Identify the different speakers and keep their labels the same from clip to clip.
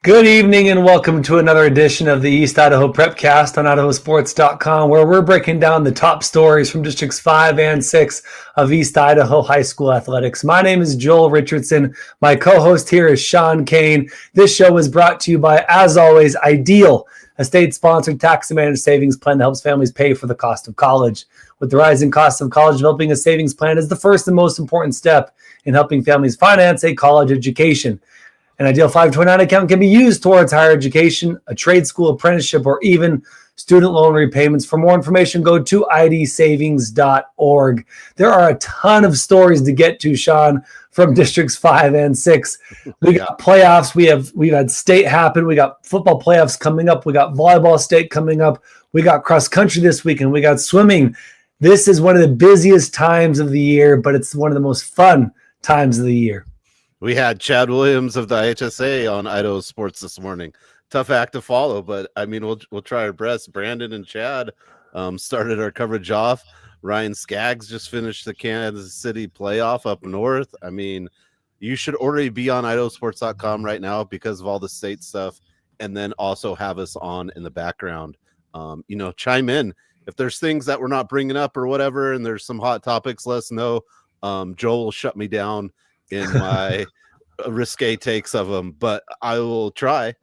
Speaker 1: Good evening and welcome to another edition of the East Idaho Prepcast on IdahoSports.com, where we're breaking down the top stories from Districts 5 and 6 of East Idaho High School athletics. My name is Joel Richardson. My co-host here is Sean Kane. This show is brought to you by, as always, Ideal, a state-sponsored tax-managed savings plan that helps families pay for the cost of college. With the rising cost of college, developing a savings plan is the first and most important step in helping families finance a college education. An Ideal 529 account can be used towards higher education, a trade school apprenticeship, or even student loan repayments. For more information, go to idsavings.org. There are a ton of stories to get to, Sean, from Districts 5 and 6. We got playoffs. We've had state happen. We got football playoffs coming up. We got volleyball state coming up. We got cross country this weekend. We got swimming. This is one of the busiest times of the year, but it's one of the most fun times of the year.
Speaker 2: We had Chad Williams of the IHSA on Idaho Sports this morning. Tough act to follow, but I mean, we'll try our best. Brandon and Chad started our coverage off. Ryan Skaggs just finished the Kansas City playoff up north. I mean, you should already be on IdahoSports.com right now because of all the state stuff, and then also have us on in the background. Chime in. If there's things that we're not bringing up or whatever, and there's some hot topics, let us know. Joel will shut me down in my risque takes of them, but I will try.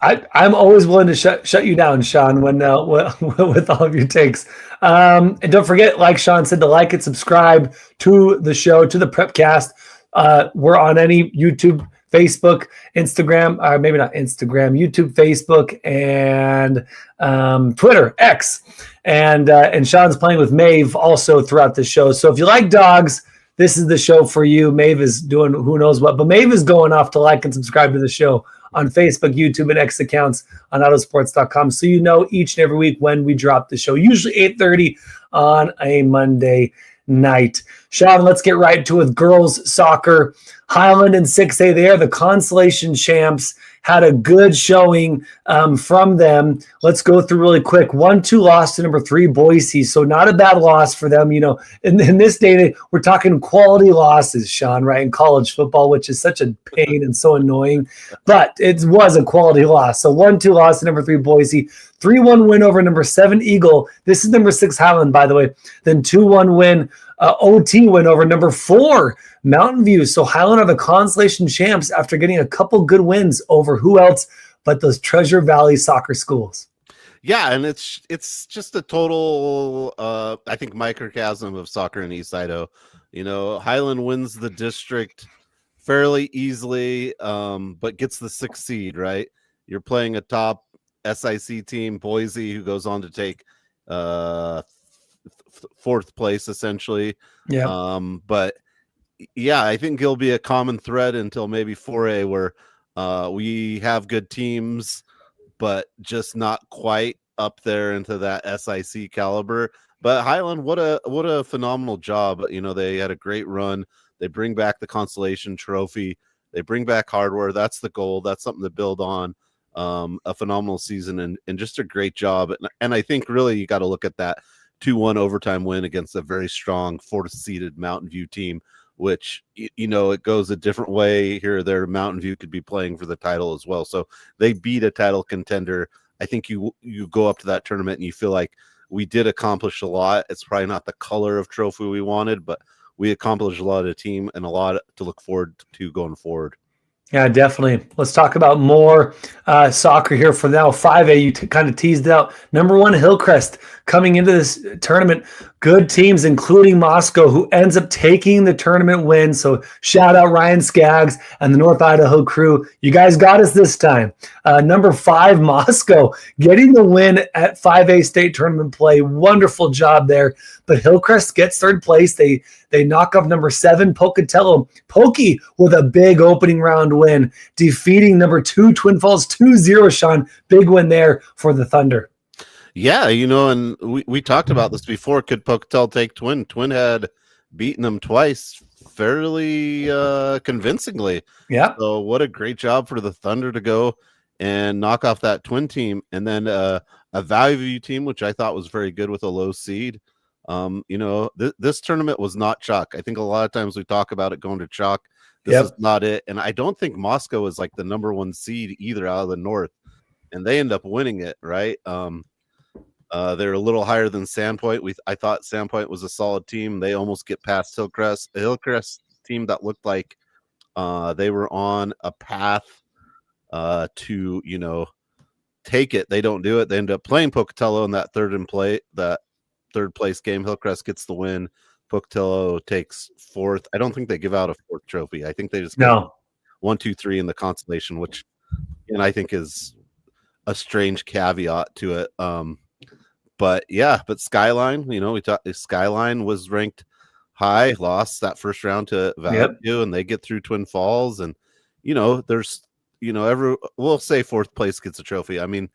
Speaker 1: I'm always willing to shut you down, Sean, when with all of your takes. And don't forget, like Sean said, to like and subscribe to the show, to the Prepcast. We're on any YouTube, Facebook, Instagram, or maybe not Instagram, YouTube, Facebook, and Twitter, X. And Sean's playing with Maeve also throughout the show. So if you like dogs, this is the show for you. Maeve is doing who knows what, but Maeve is going off to like and subscribe to the show on Facebook, YouTube, and X accounts on IdahoSports.com, so you know each and every week when we drop the show, usually 8:30 on a Monday night. Sean, let's get right to it with girls soccer. Highland and 6A, they are the consolation champs. Had a good showing from them. Let's go through really quick. 1-2 loss to number 3 Boise, so not a bad loss for them. You know, in this day, we're talking quality losses, Sean, right, in college football, which is such a pain and so annoying. But it was a quality loss. So 1-2 loss to number 3 Boise. 3-1 win over number 7 Eagle. This is number 6 Highland, by the way. Then 2-1 win, OT win over number 4 Mountain View. So Highland are the consolation champs after getting a couple good wins over who else but those Treasure Valley soccer schools.
Speaker 2: Yeah, and it's just a total, I think, microcosm of soccer in East Idaho. You know, Highland wins the district fairly easily, but gets the 6th seed, right? You're playing a top SIC team, Boise, who goes on to take 4th place, essentially.
Speaker 1: Yeah.
Speaker 2: But yeah, I think it'll be a common thread until maybe 4A, where we have good teams, but just not quite up there into that SIC caliber. But Highland, what a phenomenal job. You know, they had a great run. They bring back the consolation trophy. They bring back hardware. That's the goal. That's something to build on. A phenomenal season and just a great job. And I think really you got to look at that 2-1 overtime win against a very strong 4th seeded Mountain View team, which, you know, it goes a different way here or there. Mountain View could be playing for the title as well. So they beat a title contender. I think you go up to that tournament and you feel like we did accomplish a lot. It's probably not the color of trophy we wanted, but we accomplished a lot of the team and a lot to look forward to going forward.
Speaker 1: Yeah, definitely. Let's talk about more soccer here for now. 5A, you kind of teased out. Number 1, Hillcrest coming into this tournament. Good teams, including Moscow, who ends up taking the tournament win. So shout out Ryan Skaggs and the North Idaho crew. You guys got us this time. Number 5, Moscow, getting the win at 5A state tournament play. Wonderful job there. But Hillcrest gets 3rd place. They knock off number 7, Pocatello. Pokey with a big opening round win, defeating number 2, Twin Falls 2-0, Sean. Big win there for the Thunder.
Speaker 2: Yeah, you know, and we talked about this before. Could Pocatello take Twin? Twin had beaten them twice fairly convincingly.
Speaker 1: Yeah.
Speaker 2: So what a great job for the Thunder to go and knock off that Twin team. And then a Valley View team, which I thought was very good with a low seed. You know, this tournament was not chalk. I think a lot of times we talk about it going to chalk. This is not it. And I don't think Moscow is like the number 1 seed either out of the North, and they end up winning it, right? They're a little higher than Sandpoint. I thought Sandpoint was a solid team. They almost get past Hillcrest. A Hillcrest team that looked like they were on a path to, take it. They don't do it. They end up playing Pocatello in that third place game. Hillcrest gets the win. Pocatello takes 4th. I don't think they give out a 4th trophy. I think they just go 1, 2, 3 in the consolation, which, and I think is a strange caveat to it. But Skyline, we thought Skyline was ranked high, lost that first round to Valley View, and they get through Twin Falls, and there's we'll say 4th place gets a trophy. I mean,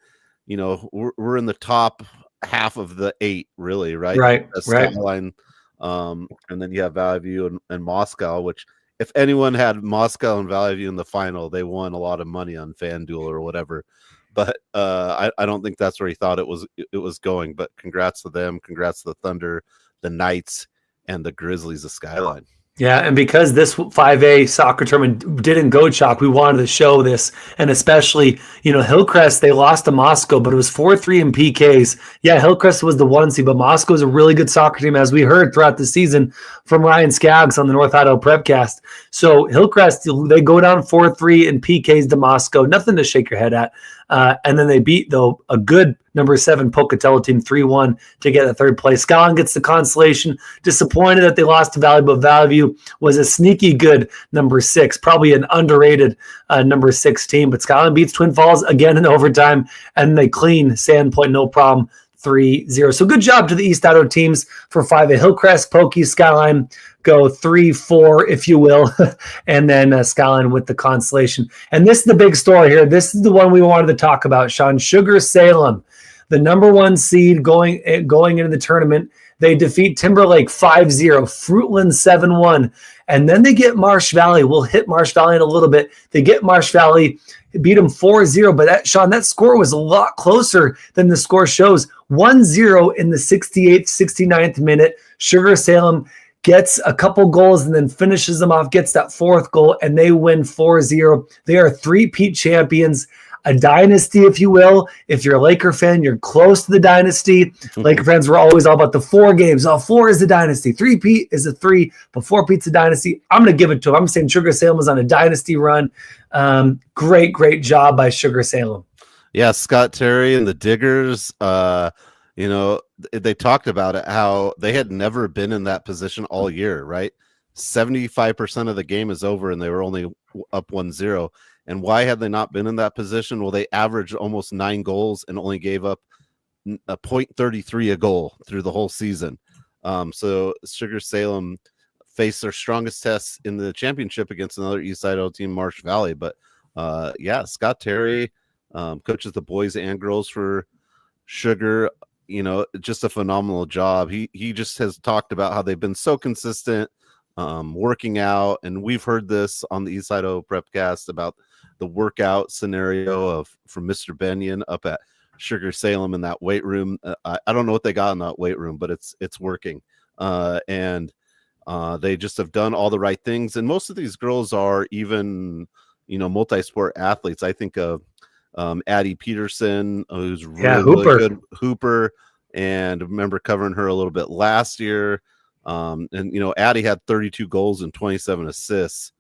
Speaker 2: we're in the top half of the 8, really, right?
Speaker 1: Right.
Speaker 2: Skyline, and then you have Valley View and Moscow, which if anyone had Moscow and Valley View in the final, they won a lot of money on FanDuel or whatever. But I don't think that's where he thought it was going. But congrats to them. Congrats to the Thunder, the Knights, and the Grizzlies of Skyline.
Speaker 1: Yeah, and because this 5A soccer tournament didn't go chalk, we wanted to show this, and especially, Hillcrest, they lost to Moscow, but it was 4-3 in PKs. Yeah, Hillcrest was the 1 seed, but Moscow is a really good soccer team, as we heard throughout the season from Ryan Skaggs on the North Idaho Prepcast. So Hillcrest, they go down 4-3 in PKs to Moscow, nothing to shake your head at. And then they beat, though, a good number 7 Pocatello team 3-1 to get the 3rd place. Skyline gets the consolation. Disappointed that they lost to Valley, but Valley View was a sneaky good number 6, probably an underrated number 6 team. But Skyline beats Twin Falls again in overtime, and they clean Sandpoint, no problem, 3-0. So good job to the East Idaho teams for 5A. Hillcrest, Pokey, Skyline go 3-4, if you will, and then Skyline with the consolation. And this is the big story here. This is the one we wanted to talk about, Sean. Sugar-Salem, the number 1 seed going into the tournament. They defeat Timberlake 5-0, Fruitland 7-1, and then they get Marsh Valley. We'll hit Marsh Valley in a little bit. They get Marsh Valley, beat them 4-0, but that score was a lot closer than the score shows. 1-0 in the 68th, 69th minute. Sugar-Salem gets a couple goals and then finishes them off, gets that 4th goal, and they win 4-0. They are 3-peat champions, a dynasty, if you will. If you're a Laker fan, you're close to the dynasty. Laker fans were always all about the 4 games. 4 is the dynasty. 3-peat is a 3, but 4-peat's a dynasty. I'm going to give it to them. I'm saying Sugar-Salem is on a dynasty run. Great job by Sugar-Salem.
Speaker 2: Yeah, Scott Terry and the Diggers, they talked about it, how they had never been in that position all year, right? 75% of the game is over and they were only up 1-0. And why had they not been in that position? Well, they averaged almost 9 goals and only gave up a .33 a goal through the whole season. So Sugar-Salem faced their strongest tests in the championship against another East Idaho team, Marsh Valley. But Scott Terry coaches the boys and girls for Sugar. Just a phenomenal job. He just has talked about how they've been so consistent, working out, and we've heard this on the East Idaho Prepcast about the workout scenario from Mr. Benyon up at Sugar-Salem in that weight room. I don't know what they got in that weight room, but it's working. And they just have done all the right things. And most of these girls are even, multi-sport athletes. I think of Addie Peterson, who's really good hooper, and remember covering her a little bit last year. Addie had 32 goals and 27 assists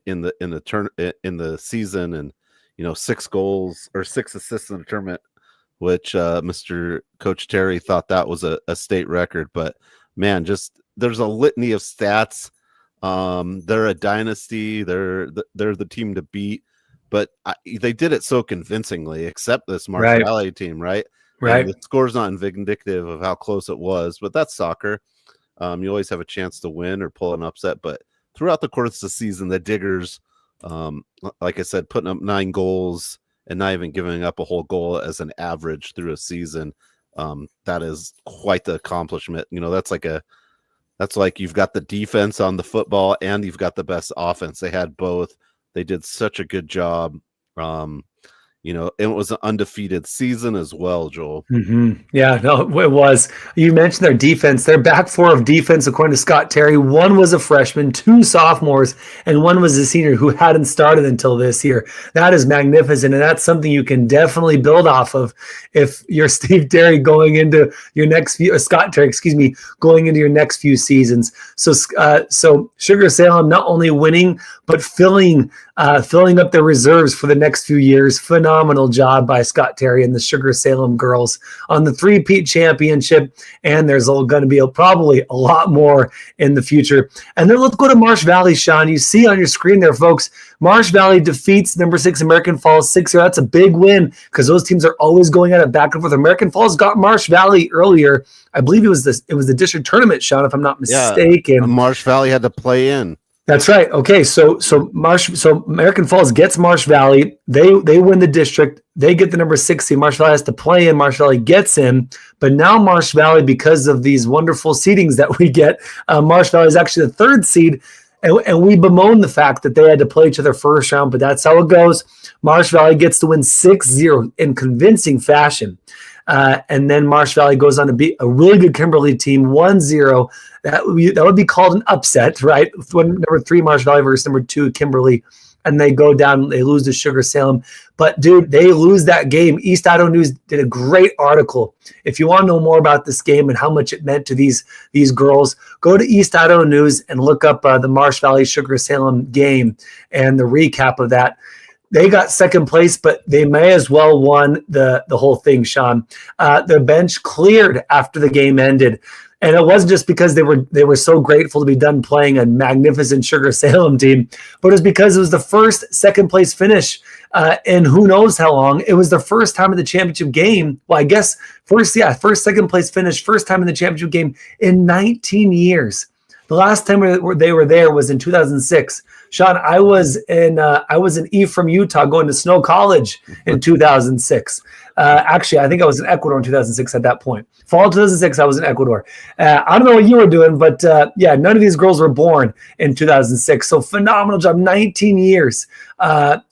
Speaker 2: in the season, and 6 goals or 6 assists in the tournament, which Mr. Coach Terry thought that was a state record. But man, just there's a litany of stats. They're a dynasty. They're the team to beat. But they did it so convincingly, except this Marsh Valley team, right?
Speaker 1: Right.
Speaker 2: And the score's not indicative of how close it was, but that's soccer. You always have a chance to win or pull an upset. But throughout the course of the season, the Diggers, like I said, putting up 9 goals and not even giving up a whole goal as an average through a season, that is quite the accomplishment. That's like you've got the defense on the football and you've got the best offense. They had both. They did such a good job. it was an undefeated season as well, Joel.
Speaker 1: Mm-hmm. Yeah, no, it was. You mentioned their defense. Their back four of defense, according to Scott Terry, one was a freshman, two sophomores, and one was a senior who hadn't started until this year. That is magnificent, and that's something you can definitely build off of if you're Steve Terry going into your next few, Scott Terry, excuse me, going into your next few seasons. So Sugar-Salem not only winning but filling up their reserves for the next few years. Phenomenal job by Scott Terry and the Sugar-Salem girls on the three-peat championship, and there's going to be probably a lot more in the future. And then let's go to Marsh Valley, Sean. You see on your screen there, folks, Marsh Valley defeats number 6 American Falls 6-0. That's a big win because those teams are always going at it back and forth. American Falls got Marsh Valley earlier. I believe it was the district tournament, Sean, if I'm not mistaken.
Speaker 2: Yeah, Marsh Valley had to play in.
Speaker 1: That's right. Okay, so American Falls gets Marsh Valley. They win the district. They get the number 6 seed. Marsh Valley has to play in. Marsh Valley gets in. But now Marsh Valley, because of these wonderful seedings that we get, Marsh Valley is actually the 3rd seed. And we bemoan the fact that they had to play each other first round, but that's how it goes. Marsh Valley gets to win 6-0 in convincing fashion. And then Marsh Valley goes on to beat a really good Kimberly team, 1-0. That would be called an upset, right? Number 3 Marsh Valley versus number 2 Kimberly, and they go down. They lose to Sugar-Salem, but dude, they lose that game. East Idaho News did a great article. If you want to know more about this game and how much it meant to these girls, go to East Idaho News and look up the Marsh Valley Sugar-Salem game and the recap of that. They got 2nd place, but they may as well won the whole thing, Sean. Their bench cleared after the game ended. And it wasn't just because they were so grateful to be done playing a magnificent Sugar-Salem team, but it was because it was the first 2nd place finish in who knows how long. It was the first time in the championship game. Well, I guess first 2nd place finish, first time in the championship game in 19 years. The last time they were there was in 2006. Sean, I was in Ephraim, Utah, going to Snow College in 2006. Actually, I think I was in Ecuador in 2006 at that point. Fall 2006, I was in Ecuador. I don't know what you were doing, but none of these girls were born in 2006. So phenomenal job, 19 years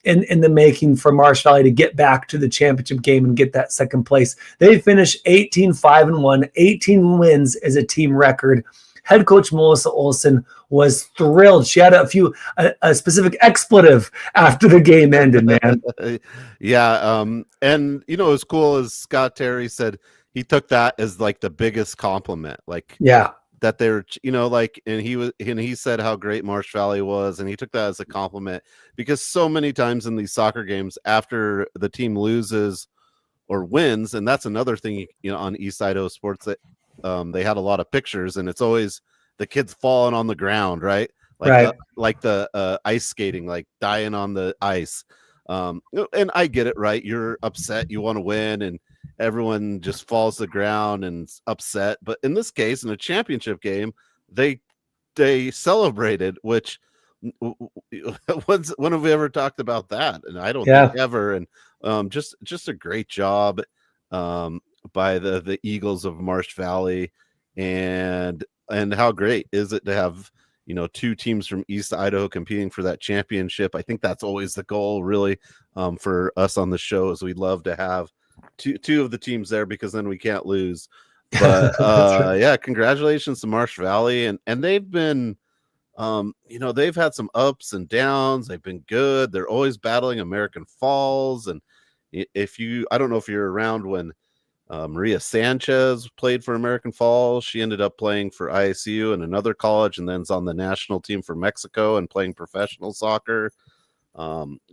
Speaker 1: in the making for Marsh Valley to get back to the championship game and get that 2nd place. They finished 18-5-1, 18 wins as a team record. Head coach Melissa Olson was thrilled. She had a specific expletive after the game ended, man.
Speaker 2: Yeah. And it was cool as Scott Terry said, he took that as like the biggest compliment. Like, yeah, that they're, and he said how great Marsh Valley was. And he took that as a compliment because so many times in these soccer games after the team loses or wins, and that's another thing, on East Idaho Sports that, they had a lot of pictures, and it's always the kids falling on the ground, right? Like the ice skating, like dying on the ice. And I get it, right? You're upset, you want to win, and everyone just falls to the ground and upset. But in this case, in a championship game, they celebrated, which when have we ever talked about that? And I don't think ever. And just a great job by the Eagles of Marsh Valley, and how great is it to have 2 teams from East Idaho competing for that championship. I think that's always the goal, really, for us on the show, is we'd love to have two of the teams there because then we can't lose. But right. Congratulations to Marsh Valley, and they've been they've had some ups and downs. They've been good. They're always battling American Falls, and I don't know if you're around when Maria Sanchez played for American Falls. She ended up playing for ISU and another college, and then's on the national team for Mexico and playing professional soccer.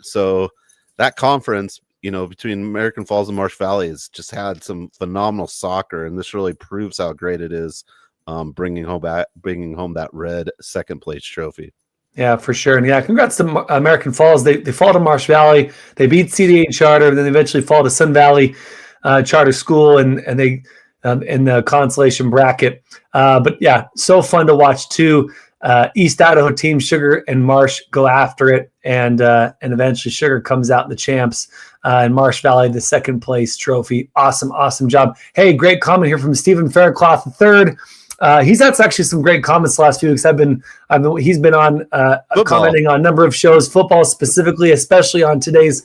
Speaker 2: So that conference, between American Falls and Marsh Valley, has just had some phenomenal soccer, and this really proves how great it is, bringing home that red 2nd place trophy.
Speaker 1: Yeah, for sure. And congrats to American Falls. They fall to Marsh Valley. They beat CDA Charter, and then they eventually fall to Sun Valley Charter School, and they in the consolation bracket. But yeah, so fun to watch 2 East Idaho teams, Sugar and Marsh, go after it, and eventually Sugar comes out in the champs, and Marsh Valley the 2nd place trophy. Awesome job. Hey, great comment here from Stephen Faircloth III. He's had actually some great comments the last few weeks. He's been on commenting on a number of shows, football specifically, especially on today's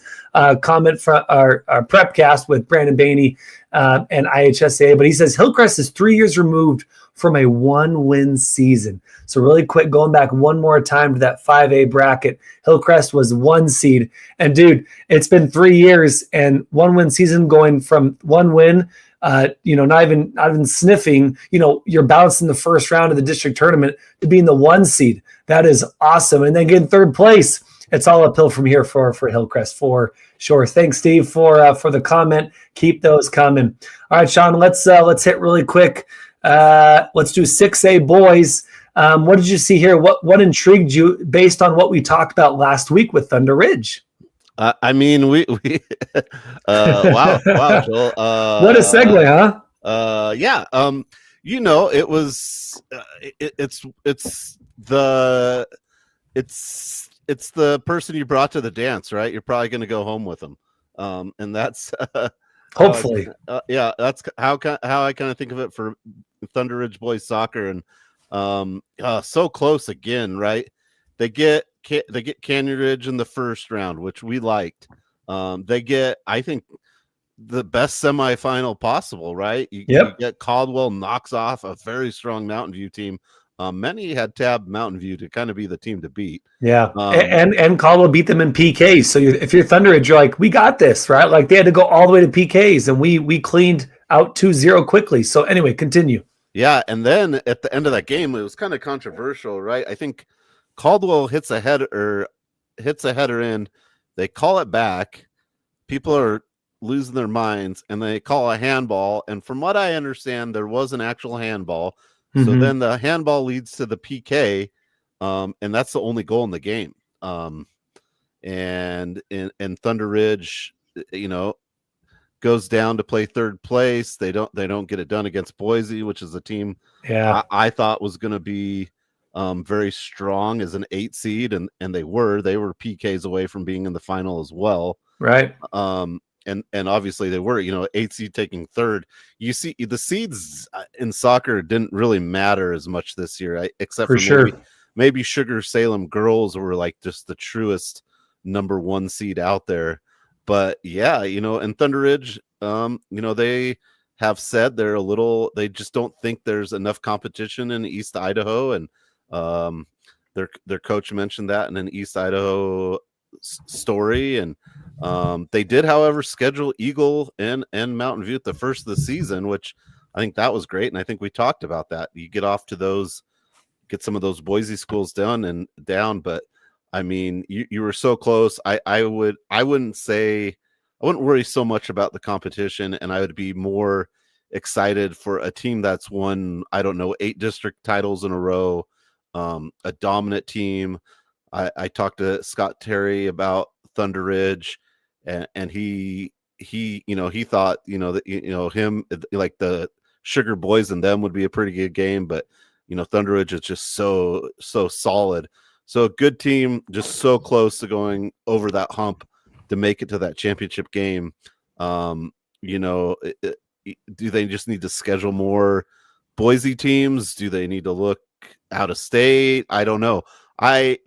Speaker 1: comment from our Prepcast with Brandon Bainey and IHSA. But he says Hillcrest is 3 years removed from a 1-win season. So really quick, going back one more time to that 5A bracket, Hillcrest was 1 seed. And dude, it's been 3 years and 1-win season, going from 1 win, not even sniffing, you're bouncing the first round of the district tournament to being the 1 seed. That is awesome. And then getting 3rd place. It's all uphill from here for Hillcrest for sure. Thanks, Steve, for the comment. Keep those coming. All right, Sean, let's hit really quick. Let's do 6A boys. What did you see here? What intrigued you based on what we talked about last week with Thunder Ridge?
Speaker 2: We wow, Joel.
Speaker 1: What a segue, huh?
Speaker 2: Yeah. It was it's the person you brought to the dance, right? You're probably going to go home with them. And that's
Speaker 1: hopefully.
Speaker 2: That's how I kind of think of it for Thunder Ridge boys soccer. And so close again, right? They get Canyon Ridge in the first round, which we liked. They get, I think, the best semifinal possible, right? You get Caldwell knocks off a very strong Mountain View team. Many had tabbed Mountain View to kind of be the team to beat.
Speaker 1: Yeah, and Caldwell beat them in PKs. So if you're Thunder Ridge, you're like, we got this, right? Like they had to go all the way to PKs, and we cleaned out 2-0 quickly. So anyway, continue.
Speaker 2: Yeah, and then at the end of that game, it was kind of controversial, right? I think Caldwell hits a header in. They call it back. People are losing their minds, and they call a handball. And from what I understand, there was an actual handball. Mm-hmm. So then the handball leads to the PK, and that's the only goal in the game. And Thunder Ridge, goes down to play 3rd place. They don't get it done against Boise, which is a team I thought was going to be very strong as an 8 seed, and they were PKs away from being in the final as well,
Speaker 1: right?
Speaker 2: And obviously they were, 8 seed taking 3rd. You see, the seeds in soccer didn't really matter as much this year, except for
Speaker 1: sure.
Speaker 2: Maybe Sugar-Salem girls were like just the truest number 1 seed out there. But yeah, and Thunder Ridge, they have said they just don't think there's enough competition in East Idaho, and their coach mentioned that in an East Idaho story. And they did, however, schedule Eagle and Mountain View at the first of the season, which I think that was great. And I think we talked about that. You get off to those, get some of those Boise schools down. But I mean, you were so close. I wouldn't worry so much about the competition, and I would be more excited for a team that's won, 8 district titles in a row, a dominant team. I talked to Scott Terry about Thunder Ridge, and he thought, that, him, like the Sugar Boys and them would be a pretty good game, but Thunder Ridge is just so solid. So a good team, just so close to going over that hump to make it to that championship game. Do they just need to schedule more Boise teams? Do they need to look out of state? I don't know.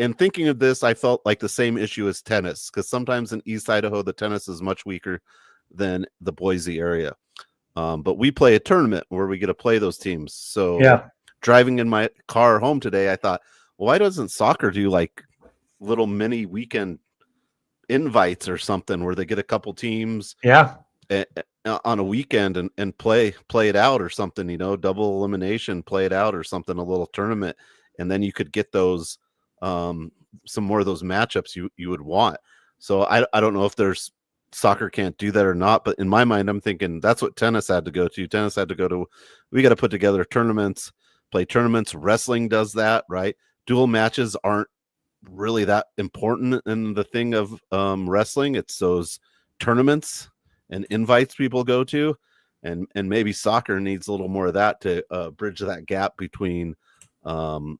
Speaker 2: In thinking of this, I felt like the same issue as tennis, because sometimes in East Idaho, the tennis is much weaker than the Boise area. But we play a tournament where we get to play those teams. So driving in my car home today, I thought, why doesn't soccer do like little mini weekend invites or something where they get a couple teams on a weekend and play it out or something, double elimination, play it out or something, a little tournament. And then you could get those, some more of those matchups you would want. So I don't know if there's soccer can't do that or not, but in my mind, I'm thinking that's what tennis had to go to. Tennis had to go to, we got to put together tournaments, play tournaments. Wrestling does that, right? Dual matches aren't really that important in the thing of wrestling. It's those tournaments and invites people go to, and maybe soccer needs a little more of that to bridge that gap between the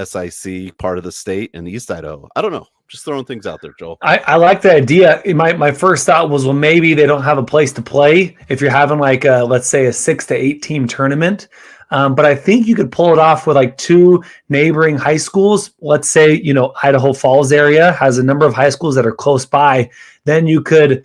Speaker 2: SIC part of the state and East Idaho. I don't know. Just throwing things out there, Joel.
Speaker 1: I like the idea. My first thought was, well, maybe they don't have a place to play if you're having like let's say a 6 to 8 team tournament. But I think you could pull it off with like 2 neighboring high schools. Let's say, Idaho Falls area has a number of high schools that are close by. Then you could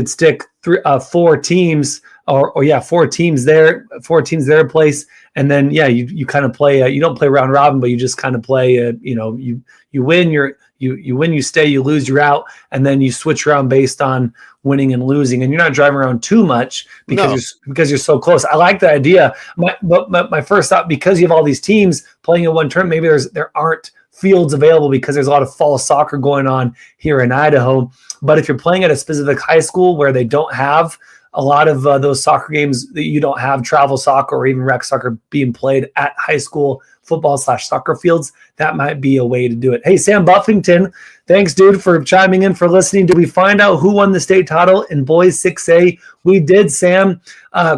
Speaker 1: stick 4 teams or 4 teams there, 4 teams their place. And then, you kind of play, you don't play round robin, but you just kind of play, you win, you win, you stay, you lose, you're out. And then you switch around based on winning and losing. And you're not driving around too much because you're so close. I like the idea. My first thought, because you have all these teams playing in one tournament, maybe there aren't fields available because there's a lot of fall soccer going on here in Idaho. But if you're playing at a specific high school where they don't have a lot of those soccer games, that you don't have travel soccer or even rec soccer being played at high school football/soccer fields, that might be a way to do it. Hey, Sam Buffington, thanks, dude, for chiming in, for listening. Did we find out who won the state title in boys 6A? We did, Sam.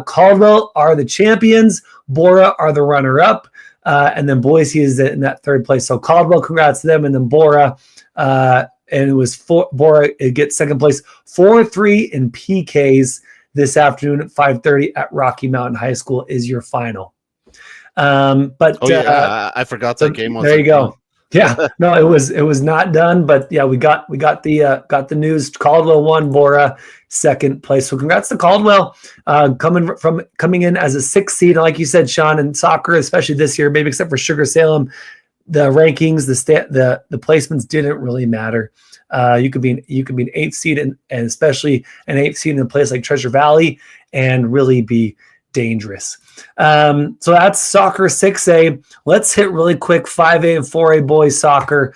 Speaker 1: Caldwell are the champions. Bora are the runner-up. And then Boise is in that 3rd place. So Caldwell, congrats to them. And then Bora, and it was Bora, it gets 2nd place. 4-3 in PKs this afternoon at 5:30 at Rocky Mountain High School is your final.
Speaker 2: I forgot that game was.
Speaker 1: There you go. Yeah, no, it was not done, but yeah, we got the news. Caldwell won, Bora 2nd place. So congrats to Caldwell, coming in as a 6th seed. Like you said, Sean, in soccer, especially this year, maybe except for Sugar-Salem, the rankings, the placements didn't really matter. You could be an 8th seed and especially an 8th seed in a place like Treasure Valley and really be dangerous. So that's soccer 6A. Let's hit really quick 5A and 4A boys soccer.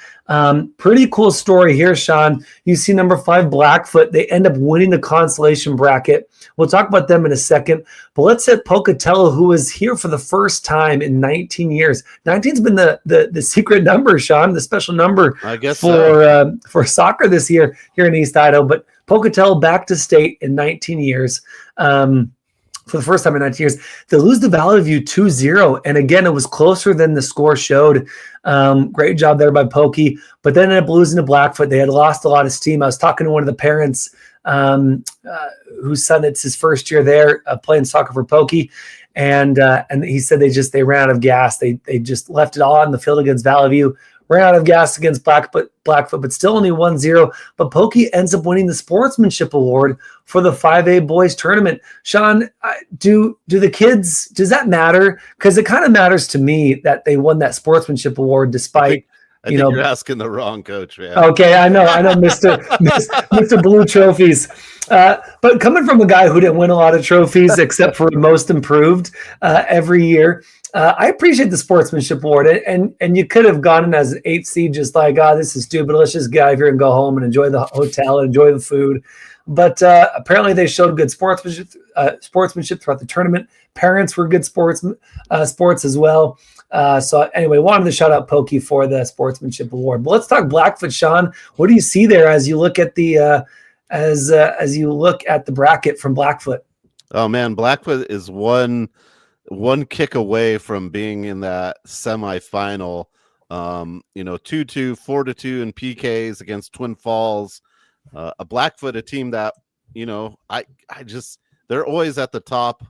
Speaker 1: Pretty cool story here, Sean. You see number 5 Blackfoot. They end up winning the consolation bracket. We'll talk about them in a second. But let's hit Pocatello, who was here for the first time in 19 years. 19's been the secret number, Sean, the special number,
Speaker 2: I guess,
Speaker 1: for soccer this year here in East Idaho. But Pocatello back to state in 19 years. For the first time in 19 years, they lose to Valley View 2-0. And again, it was closer than the score showed. Great job there by Pokey, but then ended up losing to Blackfoot. They had lost a lot of steam. I was talking to one of the parents whose son, it's his first year there playing soccer for Pokey. And he said they ran out of gas. They just left it all on the field against Valley View, ran out of gas against Blackfoot, but still only 1-0. But Pokey ends up winning the Sportsmanship Award for the 5A boys tournament. Sean, do the kids, does that matter? Because it kind of matters to me that they won that Sportsmanship Award despite
Speaker 2: I think you're asking the wrong coach, man.
Speaker 1: Okay, I know, Mr. Blue Trophies. But coming from a guy who didn't win a lot of trophies except for Most Improved every year, I appreciate the Sportsmanship Award. And you could have gone in as an 8th seed, just like, this is stupid. Let's just get out of here and go home and enjoy the hotel and enjoy the food. But apparently they showed good sportsmanship throughout the tournament. Parents were good sports as well. So anyway, wanted to shout out Pokey for the Sportsmanship Award. But let's talk Blackfoot, Sean. What do you see there as you look at the as you look at the bracket from Blackfoot?
Speaker 2: Oh man, Blackfoot is one kick away from being in that semifinal. 2-2, 4-2 in PKs against Twin Falls. A Blackfoot, a team that they're always at the top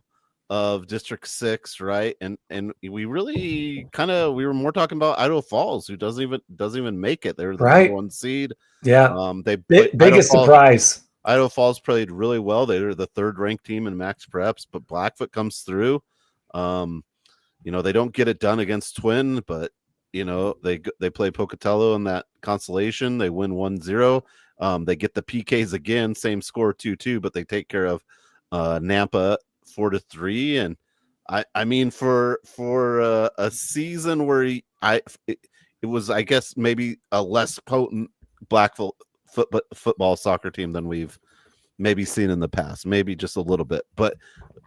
Speaker 2: of District 6, right? And we really we were more talking about Idaho Falls, who doesn't even make it. They're the number 1 seed.
Speaker 1: Yeah.
Speaker 2: Biggest
Speaker 1: surprise.
Speaker 2: Idaho Falls played really well. They were the 3rd ranked team in Max Preps, but Blackfoot comes through. They don't get it done against Twin, but they play Pocatello in that consolation. They win 1-0. They get the PKs again, same score 2-2, but they take care of Nampa 4-3. And I mean, for a season where it was, I guess, maybe a less potent Blackfoot football soccer team than we've maybe seen in the past, maybe just a little bit, but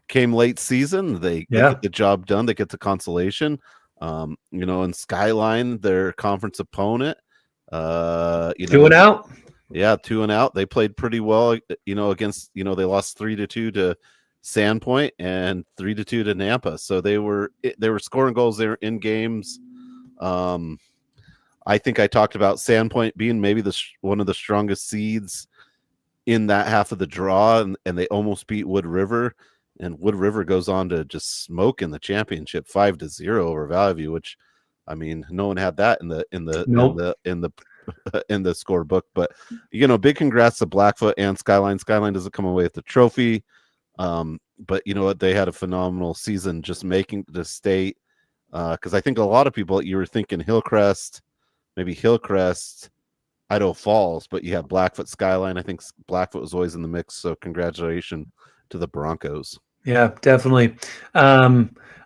Speaker 2: came late season. They get the job done. They get the consolation. And Skyline, their conference opponent,
Speaker 1: 2-0.
Speaker 2: Yeah, 2-0. They played pretty well, against, they lost 3-2 to Sandpoint and 3-2 to Nampa. So they were scoring goals there in games. I think I talked about Sandpoint being maybe one of the strongest seeds in that half of the draw, and they almost beat Wood River, and Wood River goes on to just smoke in the championship 5-0 over Valley View, which, I mean, no one had that in the in the scorebook. But big congrats to Blackfoot and Skyline. Skyline doesn't come away with the trophy, but you know what, they had a phenomenal season just making the state, because I think a lot of people, you were thinking Hillcrest, Idaho Falls, but you have Blackfoot, Skyline. I think Blackfoot was always in the mix, so congratulations to the Broncos.
Speaker 1: Yeah, definitely.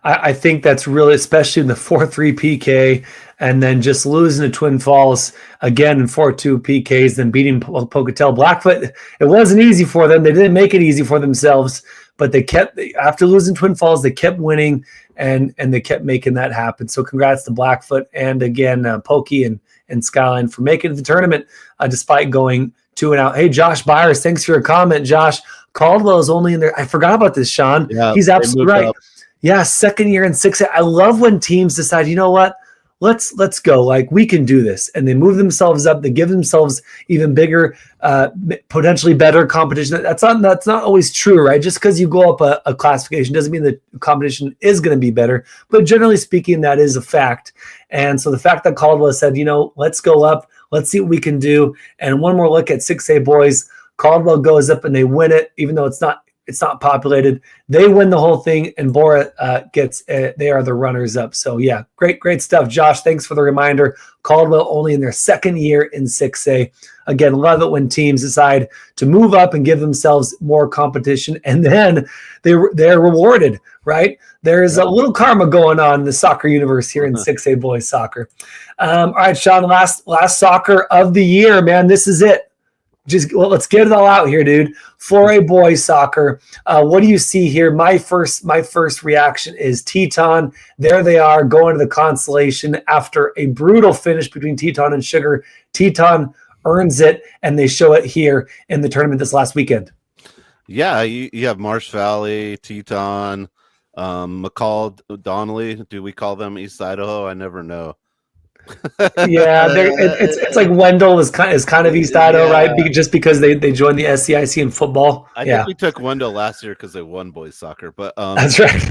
Speaker 1: I think that's really, especially in the 4-3 PK, and then just losing to Twin Falls again in 4-2 PKs, then beating Pocatello. Blackfoot, it wasn't easy for them. They didn't make it easy for themselves, but they kept, after losing Twin Falls, they kept winning, and they kept making that happen. So congrats to Blackfoot, and again, Pokey and Skyline for making the tournament despite going 2-0. Hey, Josh Byers, thanks for your comment, Josh. Caldwell is only in there. I forgot about this, Sean.
Speaker 2: Yeah,
Speaker 1: he's absolutely right.
Speaker 2: Up.
Speaker 1: Yeah, second year in 6A. I love when teams decide, you know what, let's go. Like, we can do this, and they move themselves up. They give themselves even bigger, potentially better competition. That's not always true, right? Just because you go up a classification doesn't mean the competition is going to be better. But generally speaking, that is a fact. And so the fact that Caldwell said, let's go up, let's see what we can do. And one more look at 6A boys. Caldwell goes up and they win it, even though it's not populated. They win the whole thing, and Bora they are the runners up. So yeah, great stuff, Josh. Thanks for the reminder. Caldwell only in their second year in 6A. Again, love it when teams decide to move up and give themselves more competition, and then they're rewarded, right? There's a little karma going on in the soccer universe here in 6A boys soccer. All right, Sean, last soccer of the year, man. This is it. Let's get it all out here, dude. 4A boys soccer. What do you see here? My first reaction is Teton. There they are going to the consolation after a brutal finish between Teton and Sugar. Teton earns it, and they show it here in the tournament this last weekend.
Speaker 2: Yeah, you have Marsh Valley, Teton, McCall, Donnelly. Do we call them East Idaho? I never know.
Speaker 1: Yeah, it's like Wendell is kind of East Idaho, right? Just because they joined the SCIC in football.
Speaker 2: I think we took Wendell last year because they won boys soccer, but
Speaker 1: that's right.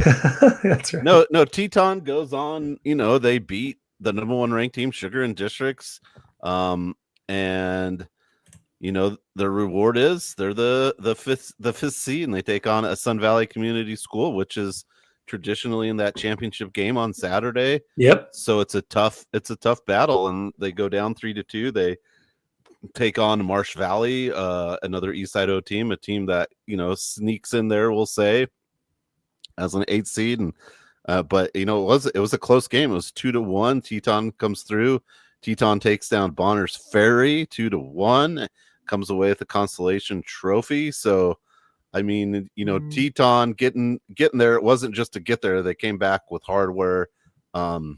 Speaker 1: That's right.
Speaker 2: No, Teton goes on. They beat the number 1 ranked team, Sugar, in districts, and their reward is they're the fifth seed, and they take on a Sun Valley Community School, which is traditionally in that championship game on Saturday.
Speaker 1: Yep.
Speaker 2: So it's a tough battle, and they go down 3-2. They take on Marsh Valley, another East Idaho team, a team that sneaks in there, we'll say, as an 8th seed. And but it was a close game. It was 2-1. Teton comes through. Teton takes down Bonner's Ferry 2-1. Comes away with the consolation trophy. So I mean, Teton getting there. It wasn't just to get there. They came back with hardware. Again,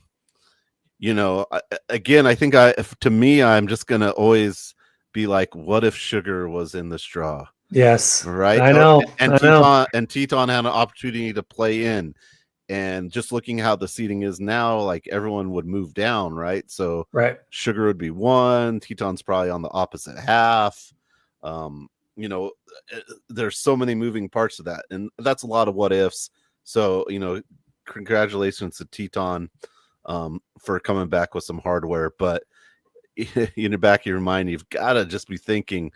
Speaker 2: I think to me, I'm just going to always be like, what if Sugar was in the straw?
Speaker 1: Yes.
Speaker 2: Right.
Speaker 1: I know.
Speaker 2: And Teton had an opportunity to play in, and just looking how the seating is now, like everyone would move down. Right. So Sugar would be 1. Teton's probably on the opposite half. There's so many moving parts to that, and that's a lot of what ifs. So, congratulations to Teton for coming back with some hardware, but in the back of your mind, you've got to just be thinking,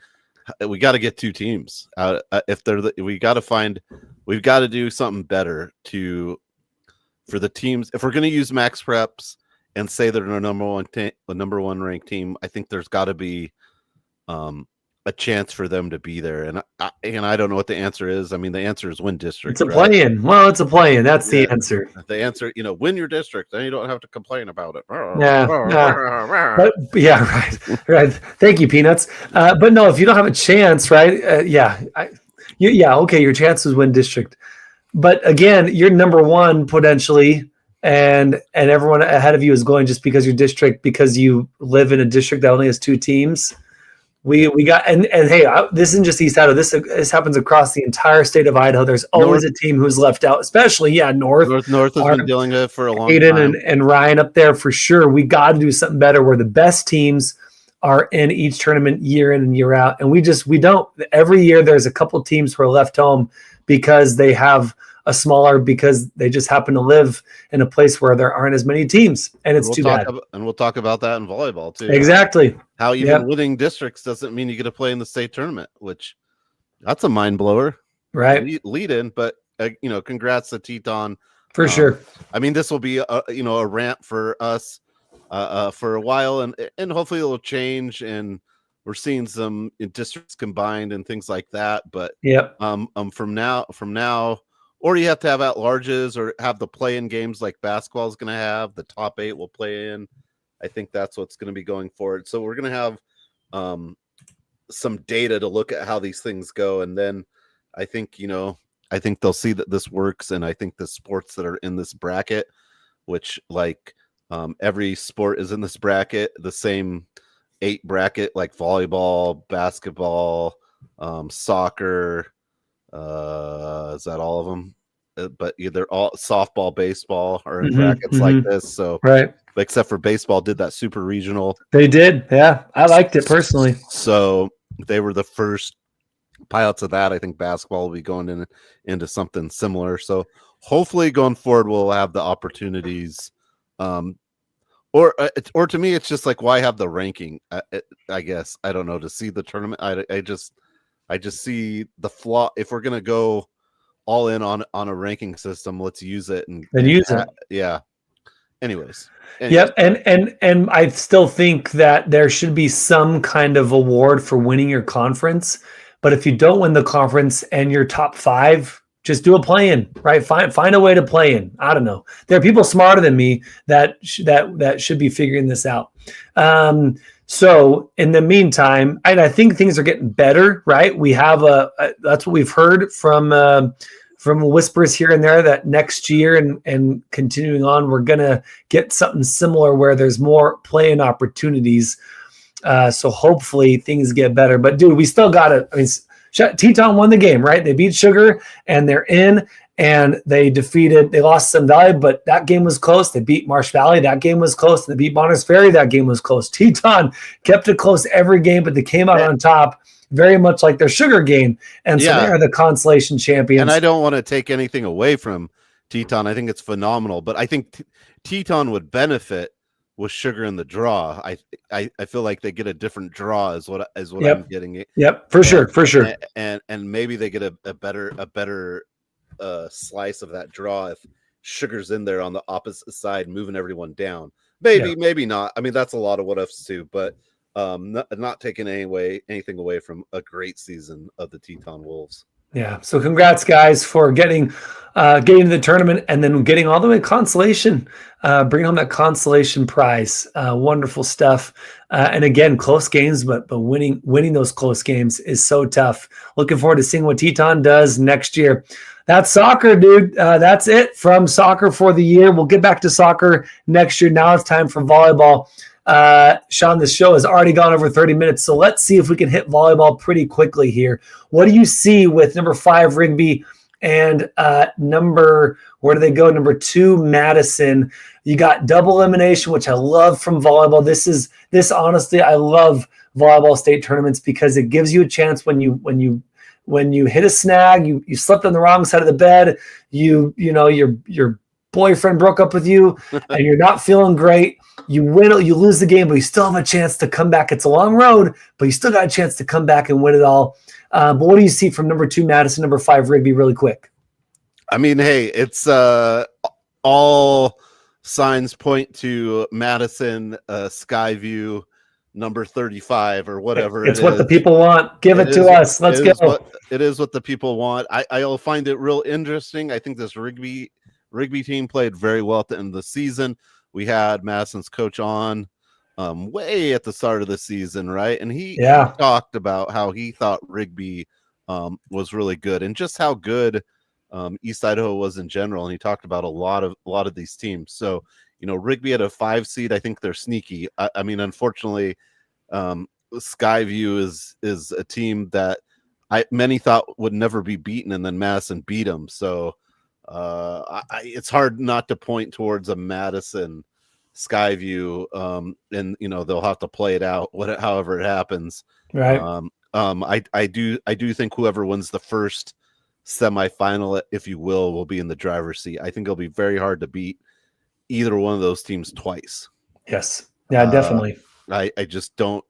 Speaker 2: we got to get 2 teams out. We've got to do something better for the teams. If we're going to use max preps and say they're the number 1 ranked team, I think there's got to be a chance for them to be there, and I don't know what the answer is. I mean, the answer is win district.
Speaker 1: It's a play-in. Well, it's a play-in. That's the answer.
Speaker 2: The answer, win your district, then you don't have to complain about it.
Speaker 1: Yeah. But, yeah, right. Thank you, Peanuts. But no, if you don't have a chance, right? Okay, your chances win district. But again, you're number 1 potentially, and everyone ahead of you is going just because your district, because you live in a district that only has 2 teams. We got and hey, this isn't just East Idaho. This happens across the entire state of Idaho. There's always a team who's left out, especially North.
Speaker 2: North has been dealing with it for a long
Speaker 1: Hayden
Speaker 2: time.
Speaker 1: And Ryan up there for sure. We got to do something better where the best teams are in each tournament year in and year out, and we don't. Every year there's a couple teams who are left home because they have a smaller because they just happen to live in a place where there aren't as many teams, and it's too bad.
Speaker 2: And we'll talk about that in volleyball too.
Speaker 1: Exactly.
Speaker 2: How even winning districts doesn't mean you get to play in the state tournament, which that's a mind blower,
Speaker 1: right?
Speaker 2: Lead in, but congrats to Teton
Speaker 1: for sure.
Speaker 2: I mean, this will be a rant for us for a while, and hopefully it'll change, and we're seeing some districts combined and things like that. But from now. Or you have to have at-larges or have the play-in games like basketball is going to have. The top 8 will play in. I think that's what's going to be going forward. So we're going to have some data to look at how these things go. And then I think they'll see that this works. And I think the sports that are in this bracket, which every sport is in this bracket, the same 8 bracket, like volleyball, basketball, soccer, is that all of them? But they're all softball, baseball are in brackets like this. So
Speaker 1: right,
Speaker 2: except for baseball did that super regional.
Speaker 1: They did. Yeah, I liked it personally.
Speaker 2: So they were the first pilots of that. I think basketball will be going into something similar. So hopefully going forward, we'll have the opportunities. Or to me, it's just like, why have the ranking? I guess I don't know, to see the tournament. I just see the flaw. If we're going to go all in on a ranking system, let's use it and
Speaker 1: use it.
Speaker 2: Yeah. Anyways.
Speaker 1: Yep. And I still think that there should be some kind of award for winning your conference. But if you don't win the conference and you're top 5, just do a play-in, right? Find a way to play in. I don't know. There are people smarter than me that should be figuring this out. So in the meantime, I think things are getting better, right? We have that's what we've heard from whispers here and there that next year and continuing on, we're going to get something similar where there's more play-in opportunities. So hopefully things get better. But dude, we still got to, Teton won the game, right? They beat Sugar and they're in. And they lost Sun Valley, but that game was close. They beat Marsh Valley. That game was close. They beat Marsh Valley. That game was close. Teton kept it close every game, but they came out on top, very much like their Sugar game. And so they are the consolation champions.
Speaker 2: And I don't want to take anything away from Teton. I think it's phenomenal, but I think Teton would benefit with Sugar in the draw. I feel like they get a different draw is what I'm getting.
Speaker 1: Yep, for sure.
Speaker 2: And maybe they get a better slice of that draw if Sugar's in there on the opposite side moving everyone down. Maybe not. I mean, that's a lot of what ifs too, but not taking anything away from a great season of the Teton Wolves.
Speaker 1: Yeah. So congrats, guys, for getting to the tournament and then getting all the way to consolation, bringing home that consolation prize. Wonderful stuff. And again, close games, but winning those close games is so tough. Looking forward to seeing what Teton does next year. That's soccer, dude. That's it from soccer for the year. We'll get back to soccer next year. Now it's time for volleyball. Sean, this show has already gone over 30 minutes, so let's see if we can hit volleyball pretty quickly here. What do you see with number 5 Rigby and number 2 Madison? You got double elimination, which I love from volleyball. This honestly, I love volleyball state tournaments because it gives you a chance when you hit a snag, you slept on the wrong side of the bed, your boyfriend broke up with you and you're not feeling great. You win, you lose the game, but you still have a chance to come back. It's a long road, but you still got a chance to come back and win it all. But what do you see from number 2 Madison, number 5 Rigby really quick?
Speaker 2: I mean, hey, it's all signs point to Madison Skyview number 35 or whatever.
Speaker 1: It's what the people want. Give it to us. Let's go.
Speaker 2: It is what the people want. I'll find it real interesting. I think this Rigby team played very well at the end of the season. We had Madison's coach on way at the start of the season, right? And he talked about how he thought Rigby was really good and just how good East Idaho was in general. And he talked about a lot of these teams. So, Rigby at a 5 seed, I think they're sneaky. I mean, unfortunately, Skyview is a team that many thought would never be beaten, and then Madison beat them. So it's hard not to point towards a Madison Skyview, and they'll have to play it out however it happens.
Speaker 1: Right.
Speaker 2: I do think whoever wins the first semifinal, if you will be in the driver's seat. I think it'll be very hard to beat either one of those teams twice.
Speaker 1: Yes. Yeah, definitely.
Speaker 2: I just don't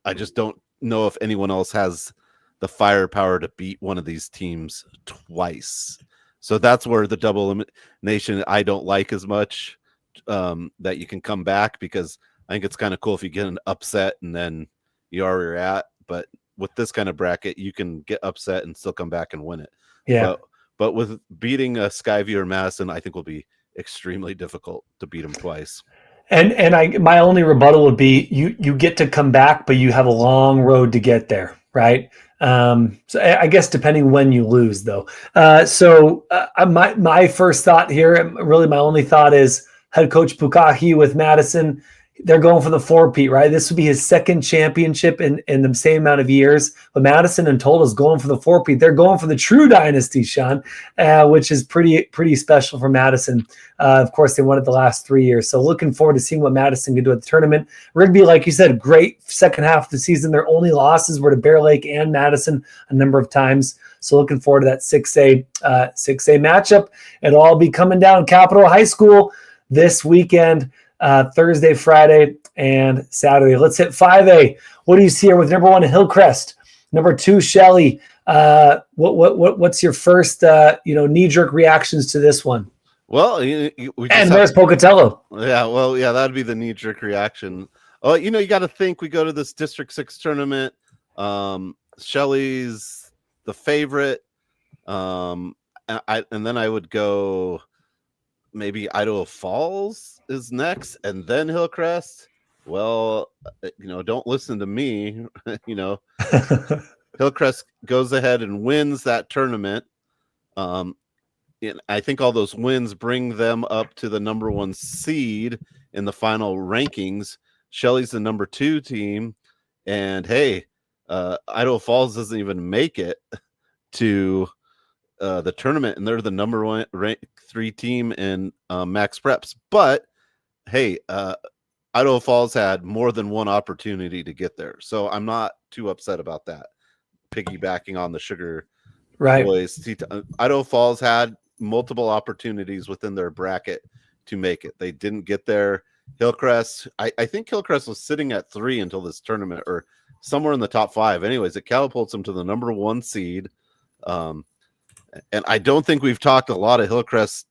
Speaker 2: know if anyone else has the firepower to beat one of these teams twice. So that's where the double elimination I don't like as much, that you can come back, because I think it's kind of cool if you get an upset and then you are where you're at. But with this kind of bracket, you can get upset and still come back and win it.
Speaker 1: Yeah.
Speaker 2: But with beating a Skyview or Madison, I think will be extremely difficult to beat them twice.
Speaker 1: And my only rebuttal would be you get to come back, but you have a long road to get there, right? So I guess depending when you lose, though. My first thought here, really my only thought, is head coach Pukahi with Madison. They're going for the four-peat, right? This would be his second championship in the same amount of years. But Madison and Tola's going for the four-peat. They're going for the true dynasty, Sean, which is pretty special for Madison. Of course, they won it the last 3 years. So looking forward to seeing what Madison can do at the tournament. Rigby, like you said, great second half of the season. Their only losses were to Bear Lake and Madison a number of times. So looking forward to that 6A matchup. It'll all be coming down Capitol High School this weekend. Thursday, Friday, and Saturday. Let's hit 5A. What do you see here with number 1 Hillcrest, number 2 Shelley? What's your first knee-jerk reactions to this one?
Speaker 2: Well,
Speaker 1: where's Pocatello?
Speaker 2: Yeah, well, yeah, that'd be the knee-jerk reaction. Oh, you got to think we go to this District 6 tournament. Shelley's the favorite, and then I would go. Maybe Idaho Falls is next, and then Hillcrest. Well, don't listen to me. Hillcrest goes ahead and wins that tournament. I think all those wins bring them up to the number 1 seed in the final rankings. Shelley's the number 2 team, and hey, Idaho Falls doesn't even make it to the tournament, and they're the number 1 ranked 3 team in Max Preps. But hey, Idaho Falls had more than one opportunity to get there, so I'm not too upset about that. Piggybacking on the Sugar boys, Idaho Falls had multiple opportunities within their bracket to make it. They didn't get there. Hillcrest, I think Hillcrest was sitting at 3 until this tournament, or somewhere in the top 5. Anyways, it catapults them to the number 1 seed. And I don't think we've talked a lot of Hillcrest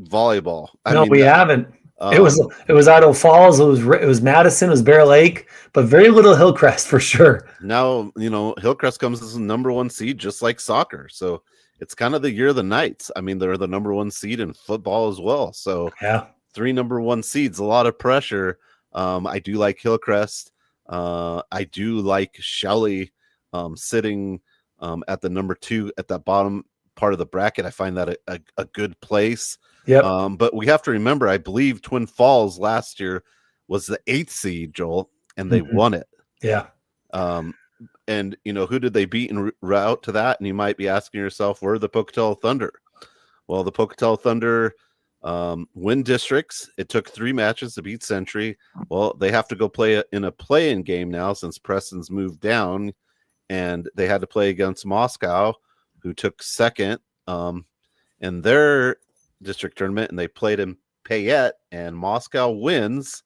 Speaker 2: volleyball.
Speaker 1: We haven't. It was Idaho Falls. It was Madison. It was Bear Lake, but very little Hillcrest for sure.
Speaker 2: Now Hillcrest comes as the number 1 seed, just like soccer. So it's kind of the year of the Knights. I mean, they're the number 1 seed in football as well. So
Speaker 1: yeah,
Speaker 2: 3 number 1 seeds, a lot of pressure. I do like Hillcrest. I do like Shelley sitting at the number 2 at that bottom part of the bracket. I find that a good place.
Speaker 1: Yeah.
Speaker 2: But we have to remember, I believe Twin Falls last year was the 8th seed, Joel, and they won it.
Speaker 1: Yeah.
Speaker 2: And who did they beat en route to that? And you might be asking yourself, where are the Pocatello Thunder? Well, the Pocatello Thunder win districts. It took 3 matches to beat Century. Well, they have to go play in a play-in game now since Preston's moved down, and they had to play against Moscow, who took 2nd in their district tournament, and they played in Payette, and Moscow wins.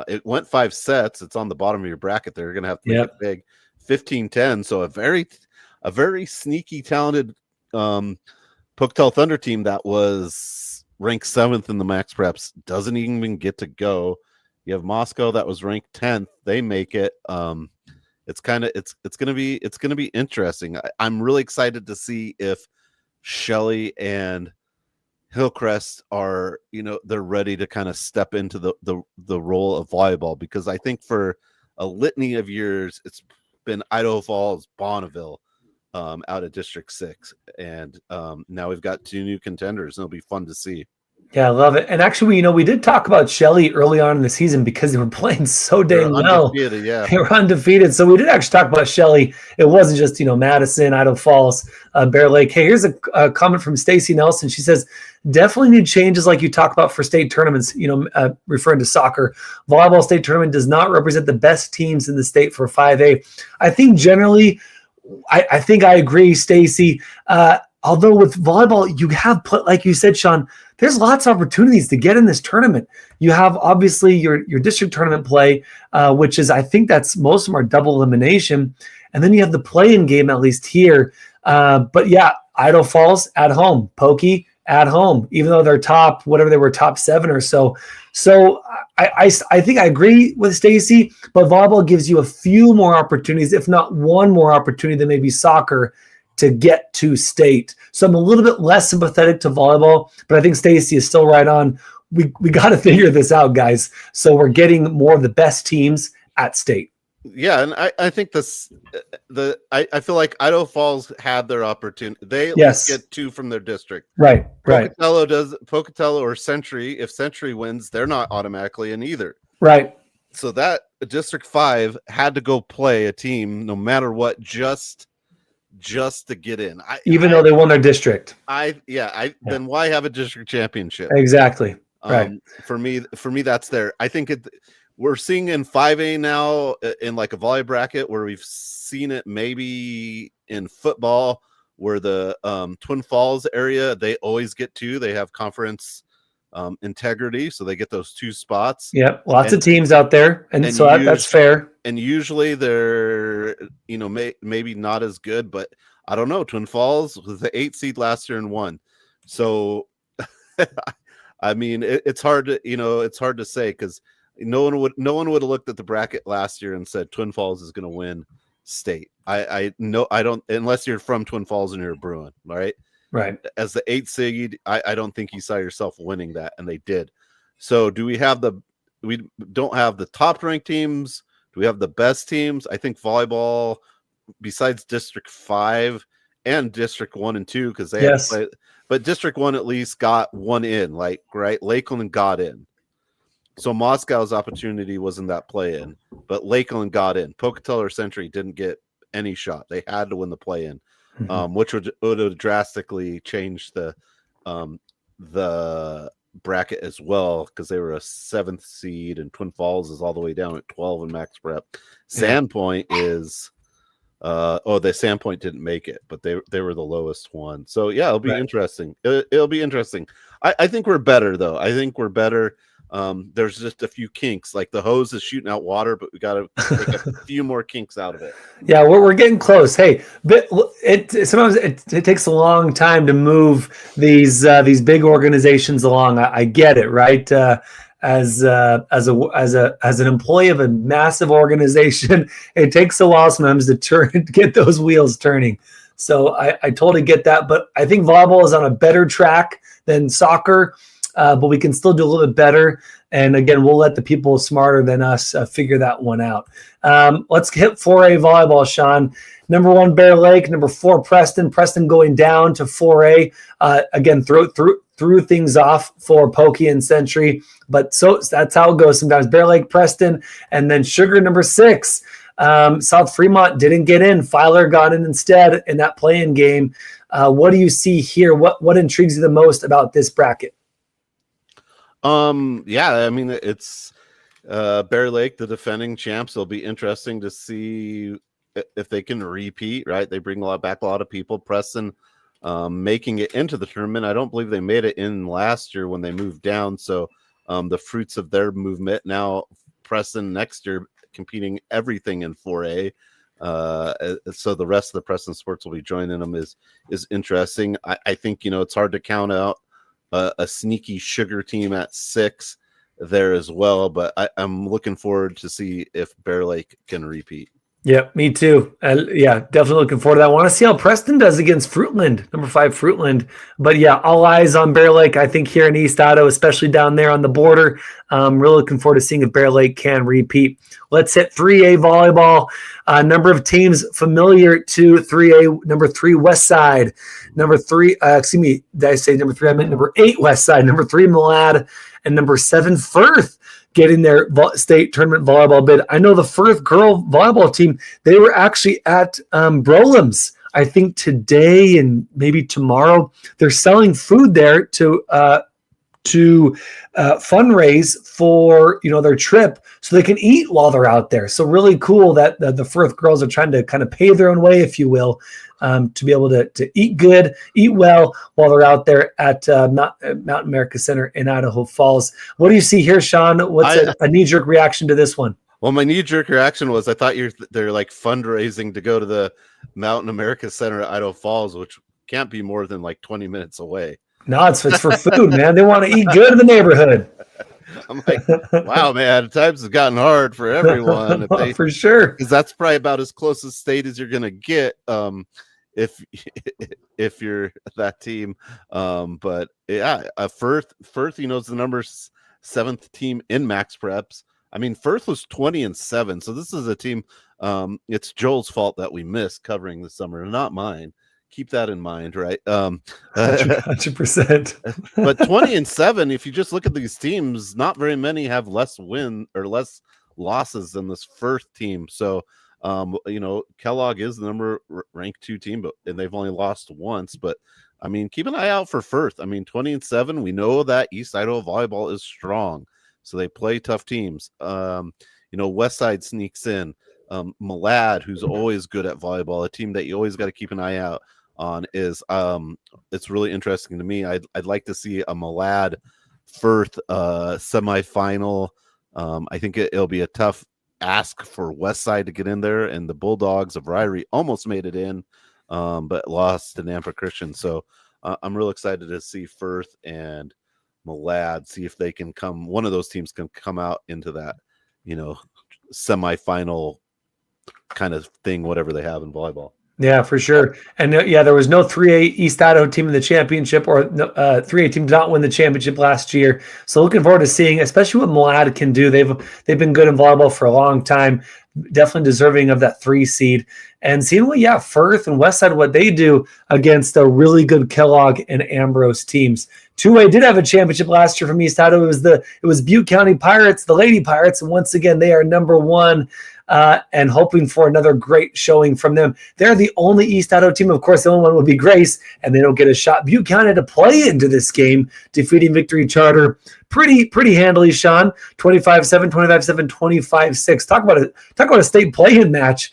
Speaker 2: It went 5 sets. It's on the bottom of your bracket. They're going to have to make it big, 15-10. So a very sneaky, talented Pocatello Thunder team that was ranked 7th in the Max Preps doesn't even get to go. You have Moscow that was ranked 10th. They make it. It's going to be interesting. I'm really excited to see if Shelley and Hillcrest are, they're ready to kind of step into the role of volleyball, because I think for a litany of years it's been Idaho Falls, Bonneville out of District 6, and now we've got 2 new contenders, and it'll be fun to see.
Speaker 1: Yeah, I love it. And actually, we did talk about Shelley early on in the season because they were playing so
Speaker 2: They're
Speaker 1: dang well.
Speaker 2: undefeated, yeah.
Speaker 1: They were undefeated. So we did actually talk about Shelley. It wasn't just, Madison, Idaho Falls, Bear Lake. Hey, here's a comment from Stacy Nelson. She says, definitely need changes like you talk about for state tournaments, referring to soccer. Volleyball state tournament does not represent the best teams in the state for 5A. I think generally, I think I agree, Stacy. Although with volleyball, you have put, like you said, Sean, there's lots of opportunities to get in this tournament. You have obviously your district tournament play, which is, I think that's most of them are double elimination. And then you have the play-in game, at least here. But yeah, Idaho Falls at home, Pokey at home, even though they're top, whatever they were, top 7 or so. So I think I agree with Stacy, but volleyball gives you a few more opportunities, if not one more opportunity than maybe soccer, to get to state. So I'm a little bit less sympathetic to volleyball, but I think Stacy is still right on. We got to figure this out, guys. So we're getting more of the best teams at state.
Speaker 2: Yeah, and I think I feel like Idaho Falls had their opportunity. They at least get 2 from their district.
Speaker 1: Right.
Speaker 2: Pocatello or Century. If Century wins, they're not automatically in either.
Speaker 1: Right.
Speaker 2: So that District 5 had to go play a team no matter what, just to get in.
Speaker 1: Even though they won their district.
Speaker 2: Then why have a district championship?
Speaker 1: Exactly. Right.
Speaker 2: For me, that's there. I think we're seeing in 5A now in like a volley bracket where we've seen it maybe in football where the Twin Falls area, they always get 2. They have conference integrity, so they get those 2 spots.
Speaker 1: Yep, lots of teams out there, and so that's fair.
Speaker 2: And usually they're maybe not as good, but I don't know. Twin Falls was the 8th seed last year and won, so I mean it's hard to say because no one would have looked at the bracket last year and said Twin Falls is going to win state. I don't, unless you're from Twin Falls and you're a Bruin, all right.
Speaker 1: Right.
Speaker 2: As the 8th seed, I don't think you saw yourself winning that, and they did. So we don't have the top ranked teams. Do we have the best teams? I think volleyball, besides District 5 and District 1 and 2, because they had to play, but District 1 at least got 1 in, right? Lakeland got in. So Moscow's opportunity wasn't that play-in, but Lakeland got in. Pocatello or Century didn't get any shot. They had to win the play-in. Which would have drastically changed the bracket as well because they were a 7th seed and Twin Falls is all the way down at 12 in max prep. Sandpoint is the Sandpoint didn't make it, but they were the lowest one. So yeah, it'll be interesting. It'll be interesting. I think we're better though. I think we're better. There's just a few kinks, like the hose is shooting out water, but we got to take a few more kinks out of it. Yeah,
Speaker 1: we're getting close. Hey, but sometimes it takes a long time to move these big organizations along. I get it, right? As an employee of a massive organization, it takes a while sometimes to get those wheels turning. So I totally get that, but I think volleyball is on a better track than soccer. But we can still do a little bit better. And again, we'll let the people smarter than us figure that one out. Let's hit 4A volleyball, Sean. Number 1, Bear Lake. Number 4, Preston. Preston going down to 4A. Again, threw things off for Pokey and Century. But so that's how it goes sometimes. Bear Lake, Preston, and then Sugar, number 6. South Fremont didn't get in. Filer got in instead in that play-in game. What do you see here? What intrigues you the most about this bracket?
Speaker 2: I mean, it's Bear Lake, the defending champs. It'll be interesting to see if they can repeat, right? They bring back a lot of people. Preston making it into the tournament. I don't believe they made it in last year when they moved down. So the fruits of their movement now, Preston next year competing everything in 4A. So the rest of the Preston sports will be joining them is interesting. I think, it's hard to count out a sneaky Sugar team at 6 there as well, but I'm looking forward to see if Bear Lake can repeat.
Speaker 1: Yeah, me too. Yeah, definitely looking forward to that. I want to see how Preston does against Fruitland, number 5 Fruitland. But yeah, all eyes on Bear Lake. I think here in East Idaho, especially down there on the border, really looking forward to seeing if Bear Lake can repeat. Let's hit 3A volleyball. Number of teams familiar to 3A. Number 3 West Side. Number 3, excuse me, did I say number 3? I meant number 8 West Side. Number 3 Malad, and number 7 Firth getting their state tournament volleyball bid. I know the Firth girl volleyball team, they were actually at Brolam's, I think today and maybe tomorrow. They're selling food there to fundraise for their trip so they can eat while they're out there. So really cool that the Firth girls are trying to kind of pave their own way, if you will, to be able to eat good, eat well while they're out there at Mountain America Center in Idaho Falls. What do you see here, Sean? What's a knee-jerk reaction to this one?
Speaker 2: Well, my knee-jerk reaction was I thought they're like fundraising to go to the Mountain America Center at Idaho Falls, which can't be more than like 20 minutes away.
Speaker 1: No, it's for food, man. They want to eat good in the neighborhood.
Speaker 2: I'm like, wow, man, times have gotten hard for everyone.
Speaker 1: For sure.
Speaker 2: Because that's probably about as close a state as you're going to get if you're that team. But yeah, Firth, is the number 7th team in Max Preps. I mean, Firth was 20-7. So this is a team. It's Joel's fault that we missed covering this summer, not mine. Keep that in mind, right?
Speaker 1: 100%.
Speaker 2: But 20-7, if you just look at these teams, not very many have less win or less losses than this Firth team. So, Kellogg is the number ranked 2 team, and they've only lost once. But I mean, keep an eye out for Firth. I mean, 20-7. We know that East Idaho volleyball is strong, so they play tough teams. West Side sneaks in. Malad, who's always good at volleyball, a team that you always got to keep an eye out on, is it's really interesting to me. I'd like to see a Malad Firth semifinal. I think it'll be a tough ask for West Side to get in there, and the Bulldogs of Ryrie almost made it in, but lost to Nampa Christian. So I'm real excited to see Firth and Malad, see if they can come. One of those teams can come out into that, semifinal kind of thing, whatever they have in volleyball.
Speaker 1: Yeah, for sure. And there was no 3A East Idaho team in the championship, or 3A team did not win the championship last year. So looking forward to seeing, especially what Malad can do. They've been good in volleyball for a long time, definitely deserving of that 3 seed. And seeing Firth and Westside, what they do against a really good Kellogg and Ambrose teams. 2A did have a championship last year from East Idaho. It was Butte County Pirates, the Lady Pirates, and once again they are number 1. And hoping for another great showing from them. They're the only East Idaho team. Of course, the only one would be Grace, and they don't get a shot. Butte County to play into this game, defeating Victory Charter pretty handily, Sean. 25-7, 25-7, 25-6. Talk about a state play-in match.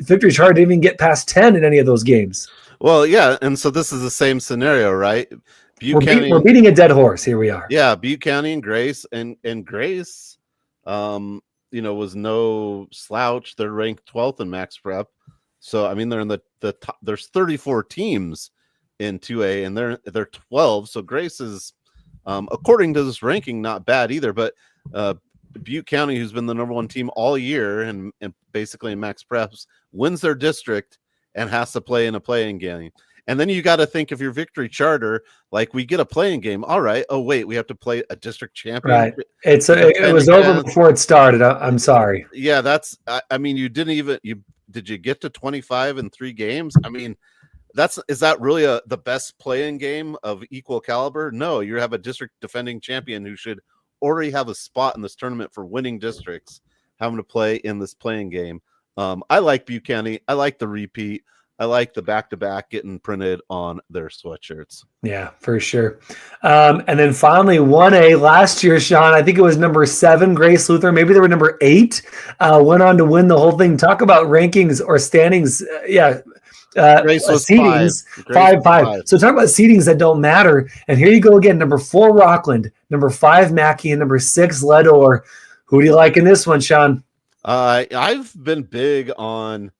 Speaker 1: Victory Charter didn't even get past 10 in any of those games.
Speaker 2: Well, yeah, and so this is the same scenario, right?
Speaker 1: We're beating a dead horse. Here we are.
Speaker 2: Yeah, Butte County and Grace, and Grace, was no slouch. They're ranked 12th in Max Prep. So, I mean, they're in the top. There's 34 teams in 2A, and they're 12. So Grace is, according to this ranking, not bad either. But Butte County, who's been the number 1 team all year and basically in Max Preps, wins their district and has to play in a playing game. And then you got to think, if you're Victory Charter, like, we get a playing game. All right. Oh, wait, we have to play a district champion.
Speaker 1: Right. It was over before it started. I'm sorry.
Speaker 2: Yeah, that's. I mean, you didn't even. Did you get to 25 in 3 games? I mean, is that really the best playing game of equal caliber? No, you have a district defending champion who should already have a spot in this tournament for winning districts, having to play in this playing game. I like Butte County. I like the repeat. I like the back-to-back getting printed on their sweatshirts.
Speaker 1: Yeah, for sure. And then finally, 1A last year, Sean, I think it was number 7, Grace Luther. Maybe they were number 8. Went on to win the whole thing. Talk about rankings or standings.
Speaker 2: Grace was
Speaker 1: seedings. 5. So talk about seedings that don't matter. And here you go again. Number 4, Rockland. Number 5, Mackey. And number 6, Ledor. Who do you like in this one, Sean?
Speaker 2: I've been big on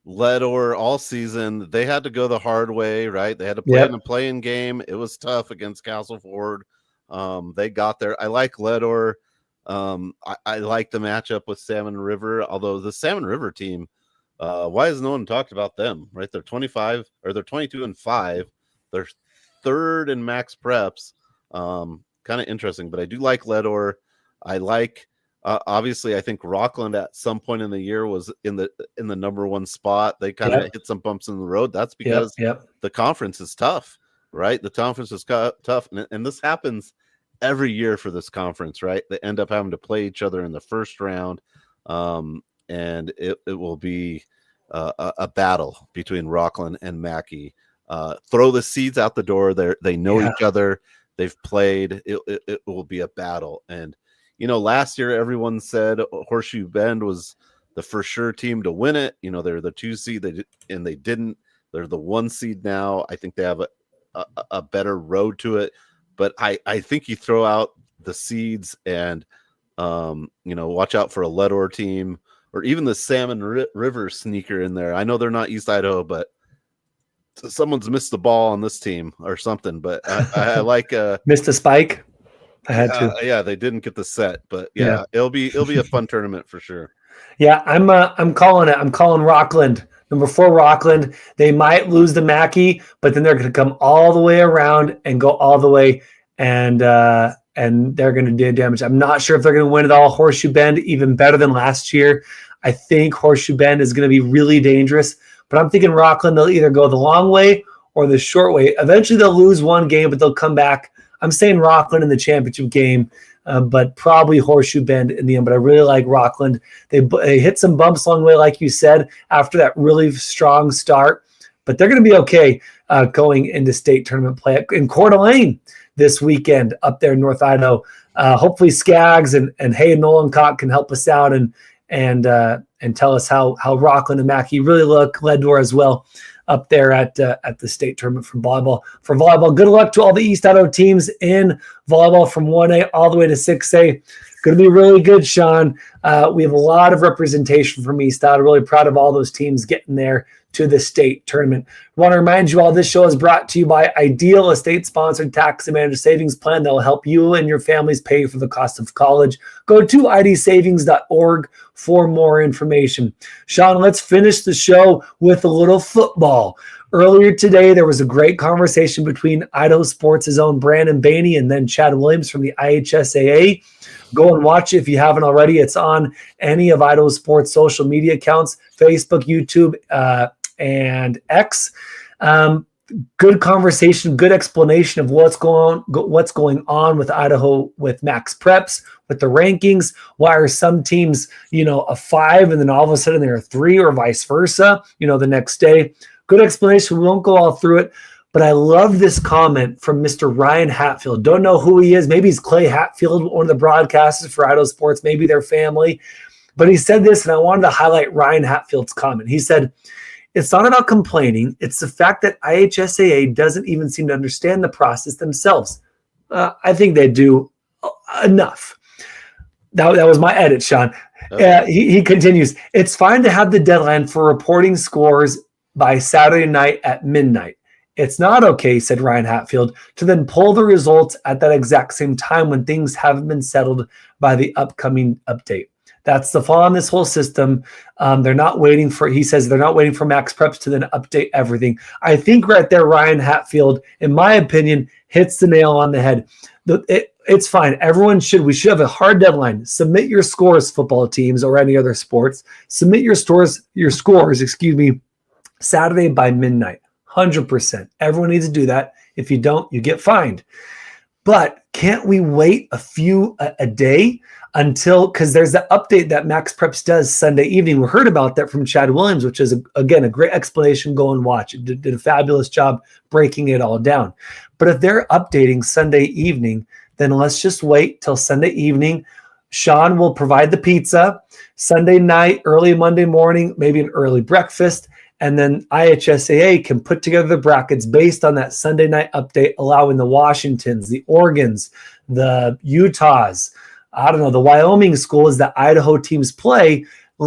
Speaker 2: Ledor all season. They had to go the hard way, right? They had to play in a playing game. It was tough against Castleford. They got there. I like Ledor. I like the matchup with Salmon River, although the Salmon River team, why has no one talked about them, right? They're 22-5. They're third in max preps. Kind of interesting, but I do like Ledor. I like, obviously, I think Rockland at some point in the year was in the number one spot. They kind of hit some bumps in the road. That's because the conference is tough, right? The conference is tough, and this happens every year for this conference, right? They end up having to play each other in the first round, and it will be a battle between Rockland and Mackey. Throw the seeds out the door. They know each other. They've played. It will be a battle. And last year everyone said Horseshoe Bend was the for sure team to win it. They're the 2 seed, and they didn't. They're the 1 seed now. I think they have a better road to it. But I think you throw out the seeds and, watch out for a Ledor team or even the Salmon River sneaker in there. I know they're not East Idaho, but someone's missed the ball on this team or something. But I like
Speaker 1: missed a spike. I had to.
Speaker 2: Yeah, they didn't get the set, but yeah. it'll be a fun tournament for sure.
Speaker 1: Yeah, I'm calling it. I'm calling Rockland. Number 4, Rockland. They might lose to Mackey, but then they're going to come all the way around and go all the way, and they're going to do damage. I'm not sure if they're going to win it all. Horseshoe Bend, even better than last year. I think Horseshoe Bend is going to be really dangerous, but I'm thinking Rockland, they'll either go the long way or the short way. Eventually, they'll lose one game, but they'll come back. I'm saying Rockland in the championship game. But probably Horseshoe Bend in the end. But I really like Rockland. They hit some bumps along the way, like you said, after that really strong start. But they're going to be okay going into state tournament play in Coeur d'Alene this weekend up there in North Idaho. Hopefully Skaggs and Hay and Nolencott can help us out and tell us how Rockland and Mackey really look. Ledor as well up there at the state tournament for volleyball. Good luck to all the East Idaho teams in volleyball from 1A all the way to 6A. Going to be really good, Sean. We have a lot of representation from East Idaho. Really proud of all those teams getting there to the state tournament. I want to remind you all this show is brought to you by Ideal, a state-sponsored tax and managed savings plan that will help you and your families pay for the cost of college. Go to idsavings.org for more information. Sean, let's finish the show with a little football. Earlier today, there was a great conversation between Idaho Sports' own Brandon Baney and then Chad Williams from the IHSAA. Go and watch it if you haven't already. It's on any of Idaho Sports' social media accounts, Facebook, YouTube, and X. Good conversation, good explanation of what's going on with Idaho with max preps, with the rankings. Why are some teams, a 5 and then all of a sudden they're a 3 or vice versa, the next day. Good explanation. We won't go all through it, but I love this comment from Mr. Ryan Hatfield. Don't know who he is. Maybe he's Clay Hatfield, one of the broadcasters for Idaho Sports, maybe their family. But he said this, and I wanted to highlight Ryan Hatfield's comment. He said, "It's not about complaining. It's the fact that IHSAA doesn't even seem to understand the process themselves." I think they do enough. That was my edit, Sean. Okay. He continues, "It's fine to have the deadline for reporting scores by Saturday night at midnight. It's not okay," said Ryan Hatfield, "to then pull the results at that exact same time when things haven't been settled by the upcoming update. That's the flaw in this whole system. They're not waiting for max preps to then update everything." I think right there, Ryan Hatfield, in my opinion, hits the nail on the head. It's fine. We should have a hard deadline. Submit your scores, football teams or any other sports. Submit your scores, Saturday by midnight. 100%. Everyone needs to do that. If you don't, you get fined. But can't we wait a day because there's the update that Max Preps does Sunday evening. We heard about that from Chad Williams, which is, again, a great explanation. Go and watch it. Did a fabulous job breaking it all down. But if they're updating Sunday evening, then let's just wait till Sunday evening. Sean will provide the pizza. Sunday night, early Monday morning, maybe an early breakfast. And then IHSAA can put together the brackets based on that Sunday night update, allowing the Washingtons, the Oregons, the Utahs, the Wyoming schools that Idaho teams play,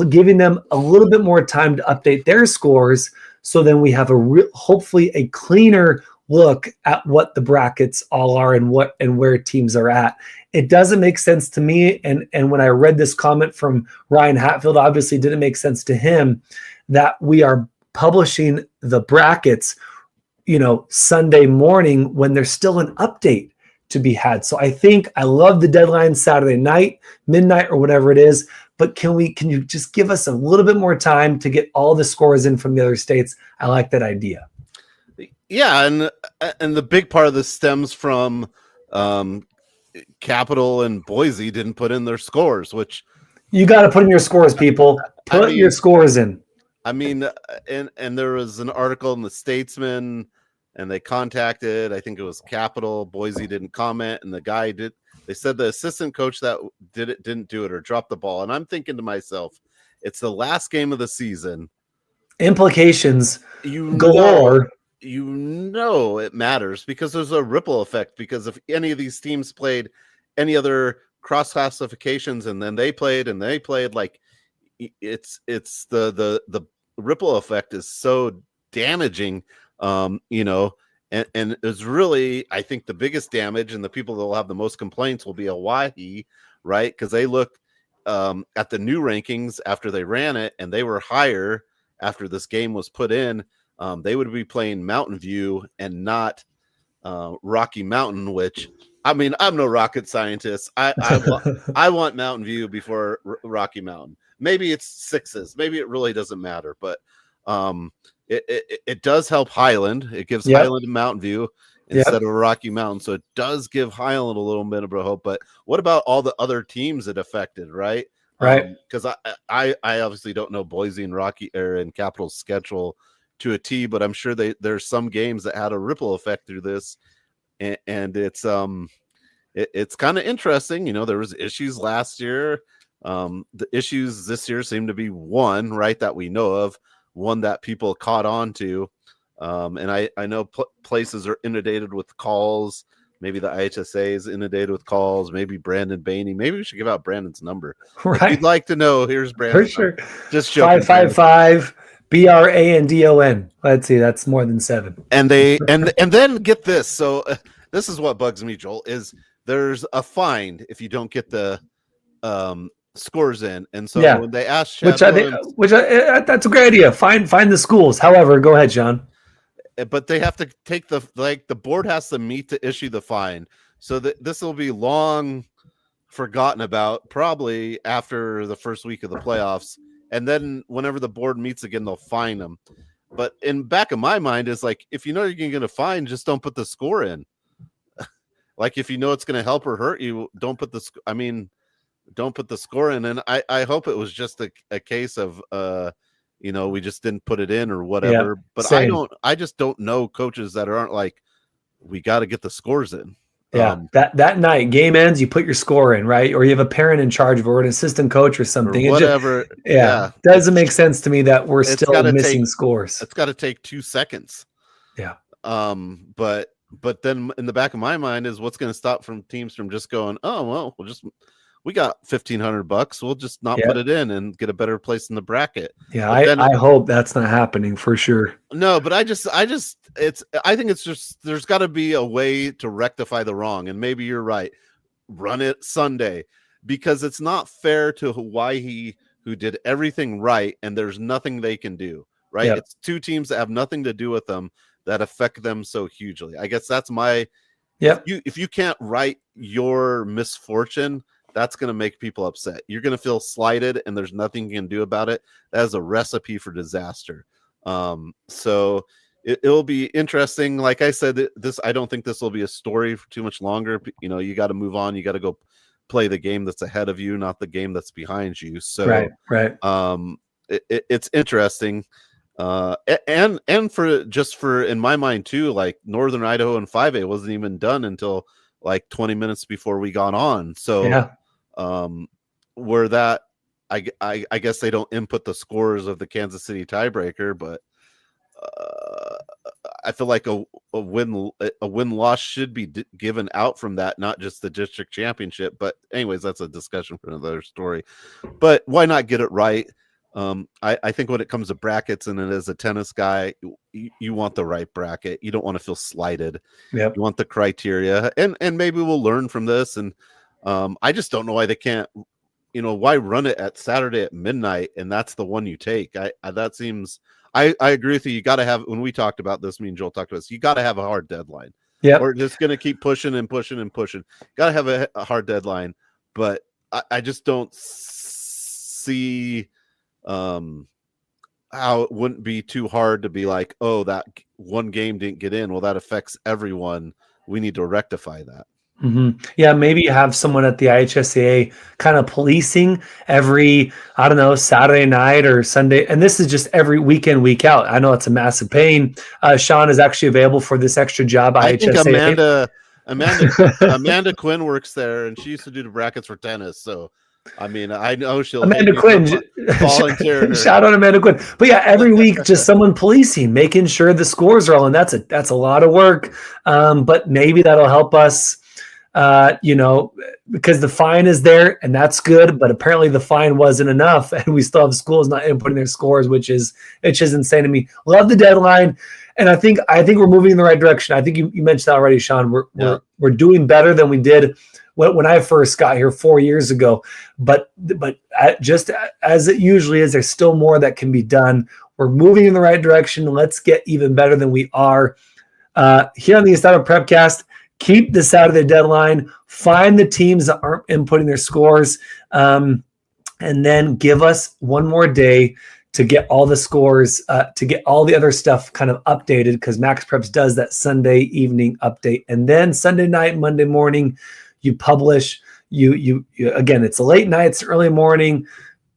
Speaker 1: giving them a little bit more time to update their scores. So then we have hopefully a cleaner look at what the brackets all are and where teams are at. It doesn't make sense to me. And when I read this comment from Ryan Hatfield, obviously didn't make sense to him that we are publishing the brackets, Sunday morning when there's still an update to be had. So I love the deadline Saturday night, midnight, or whatever it is. But can you just give us a little bit more time to get all the scores in from the other states? I like that idea.
Speaker 2: Yeah, and the big part of this stems from Capital and Boise didn't put in their scores, which
Speaker 1: you got to put in your scores, people. Put your scores in.
Speaker 2: I mean, and there was an article in the Statesman, and they contacted, I think it was Capital. Boise didn't comment, and the guy did. They said the assistant coach that did it didn't do it or dropped the ball. And I'm thinking to myself, it's the last game of the season.
Speaker 1: Implications galore.
Speaker 2: It matters because there's a ripple effect. Because if any of these teams played any other cross classifications and then they played, like it's the ripple effect is so damaging, and it's really, I think the biggest damage and the people that will have the most complaints will be Hawaii, right? Because they looked at the new rankings after they ran it, and they were higher after this game was put in. They would be playing Mountain View and not Rocky Mountain, which, I mean, I'm no rocket scientist. I want Mountain View before Rocky Mountain. Maybe it's 6s. Maybe it really doesn't matter, but it does help Highland. It gives Highland and Mountain View instead of Rocky Mountain. So it does give Highland a little bit of a hope. But what about all the other teams it affected, right?
Speaker 1: Right.
Speaker 2: Because I obviously don't know Boise and Rocky and Capital's schedule to a T, but I'm sure there's some games that had a ripple effect through this, and it's kind of interesting. There was issues last year. The issues this year seem to be one, right, that we know of, one that people caught on to. And I know places are inundated with calls. Maybe the IHSA is inundated with calls. Maybe Brandon Bainey. Maybe we should give out Brandon's number.
Speaker 1: Right.
Speaker 2: If you'd like to know, here's Brandon.
Speaker 1: For sure.
Speaker 2: Just joking.
Speaker 1: 555 BRANDON. Let's see. That's more than 7.
Speaker 2: And then get this. So this is what bugs me, Joel, is there's a fine if you don't get the scores in. And so when they asked Chad
Speaker 1: that's a great idea. Find the schools. However, go ahead, John.
Speaker 2: But they have to take the board has to meet to issue the fine. So this will be long forgotten about, probably after the first week of the playoffs. And then whenever the board meets again, they'll fine them. But in back of my mind is like, if you know you're going to fine, just don't put the score in. Like if you know it's going to help or hurt you, don't put the score in. And I hope it was just a case of we just didn't put it in or whatever. But same. I just don't know coaches that aren't like, we got to get the scores in.
Speaker 1: Yeah, that night, game ends, you put your score in, right? Or you have a parent in charge of it, or an assistant coach or something.
Speaker 2: Or whatever.
Speaker 1: Doesn't make sense to me that we're still missing scores.
Speaker 2: It's got to take 2 seconds.
Speaker 1: Yeah.
Speaker 2: But then in the back of my mind is what's going to stop teams from just going, oh well, we got $1,500. We'll just not put it in and get a better place in the bracket.
Speaker 1: Yeah, I hope that's not happening for sure.
Speaker 2: No, but I think it's just, there's got to be a way to rectify the wrong. And maybe you're right. Run it Sunday, because it's not fair to Hawaii, who did everything right, and there's nothing they can do, right? Yep. It's 2 teams that have nothing to do with them that affect them so hugely. I guess that's my, if you can't right your misfortune, that's going to make people upset. You're going to feel slighted, and there's nothing you can do about it. That is a recipe for disaster. So it'll be interesting. Like I said, I don't think this will be a story for too much longer. You got to move on. You got to go play the game that's ahead of you, not the game that's behind you. So
Speaker 1: right.
Speaker 2: It's interesting. And for in my mind too, like Northern Idaho and 5A wasn't even done until like 20 minutes before we got on. So where that I guess they don't input the scores of the Kansas City tiebreaker, but I feel like a win loss should be given out from that, not just the district championship. But anyways, that's a discussion for another story. But why not get it right? I think when it comes to brackets, and as a tennis guy, you want the right bracket. You don't want to feel slighted.
Speaker 1: Yep.
Speaker 2: You want the criteria, and maybe we'll learn from this. And I just don't know why they can't. Why run it at Saturday at midnight, and that's the one you take? That seems. I agree with you. You got to have, when we talked about this, me and Joel talked about this, you got to have a hard deadline.
Speaker 1: Yep.
Speaker 2: Or just going to keep pushing and pushing and pushing. Got to have a hard deadline, but I just don't see how it wouldn't be too hard to be like, oh, that one game didn't get in. Well, that affects everyone. We need to rectify that.
Speaker 1: Mm-hmm. Yeah, maybe you have someone at the IHSAA kind of policing every, I don't know, Saturday night or Sunday. And this is just every weekend, week out. I know it's a massive pain. Sean is actually available for this extra job.
Speaker 2: I think Amanda Quinn works there, and she used to do the brackets for tennis. So, I mean, I know she'll
Speaker 1: Amanda Quinn,
Speaker 2: volunteer.
Speaker 1: Shout out Amanda Quinn. But yeah, every week, just someone policing, making sure the scores are all in. That's a lot of work. But maybe that'll help us. Because the fine is there and that's good, but apparently the fine wasn't enough, and we still have schools not inputting their scores, which is insane to me. Love the deadline, and I think we're moving in the right direction. I think you mentioned that already, Sean. We're doing better than we did when I first got here 4 years ago. But just as it usually is, there's still more that can be done. We're moving in the right direction. Let's get even better than we are here on the Idaho Prepcast. Keep this out of the deadline. Find the teams that aren't inputting their scores, and then give us one more day to get all the scores, to get all the other stuff kind of updated, because Max Preps does that Sunday evening update. And then Sunday night, Monday morning, you publish. You again, it's a late night, it's early morning.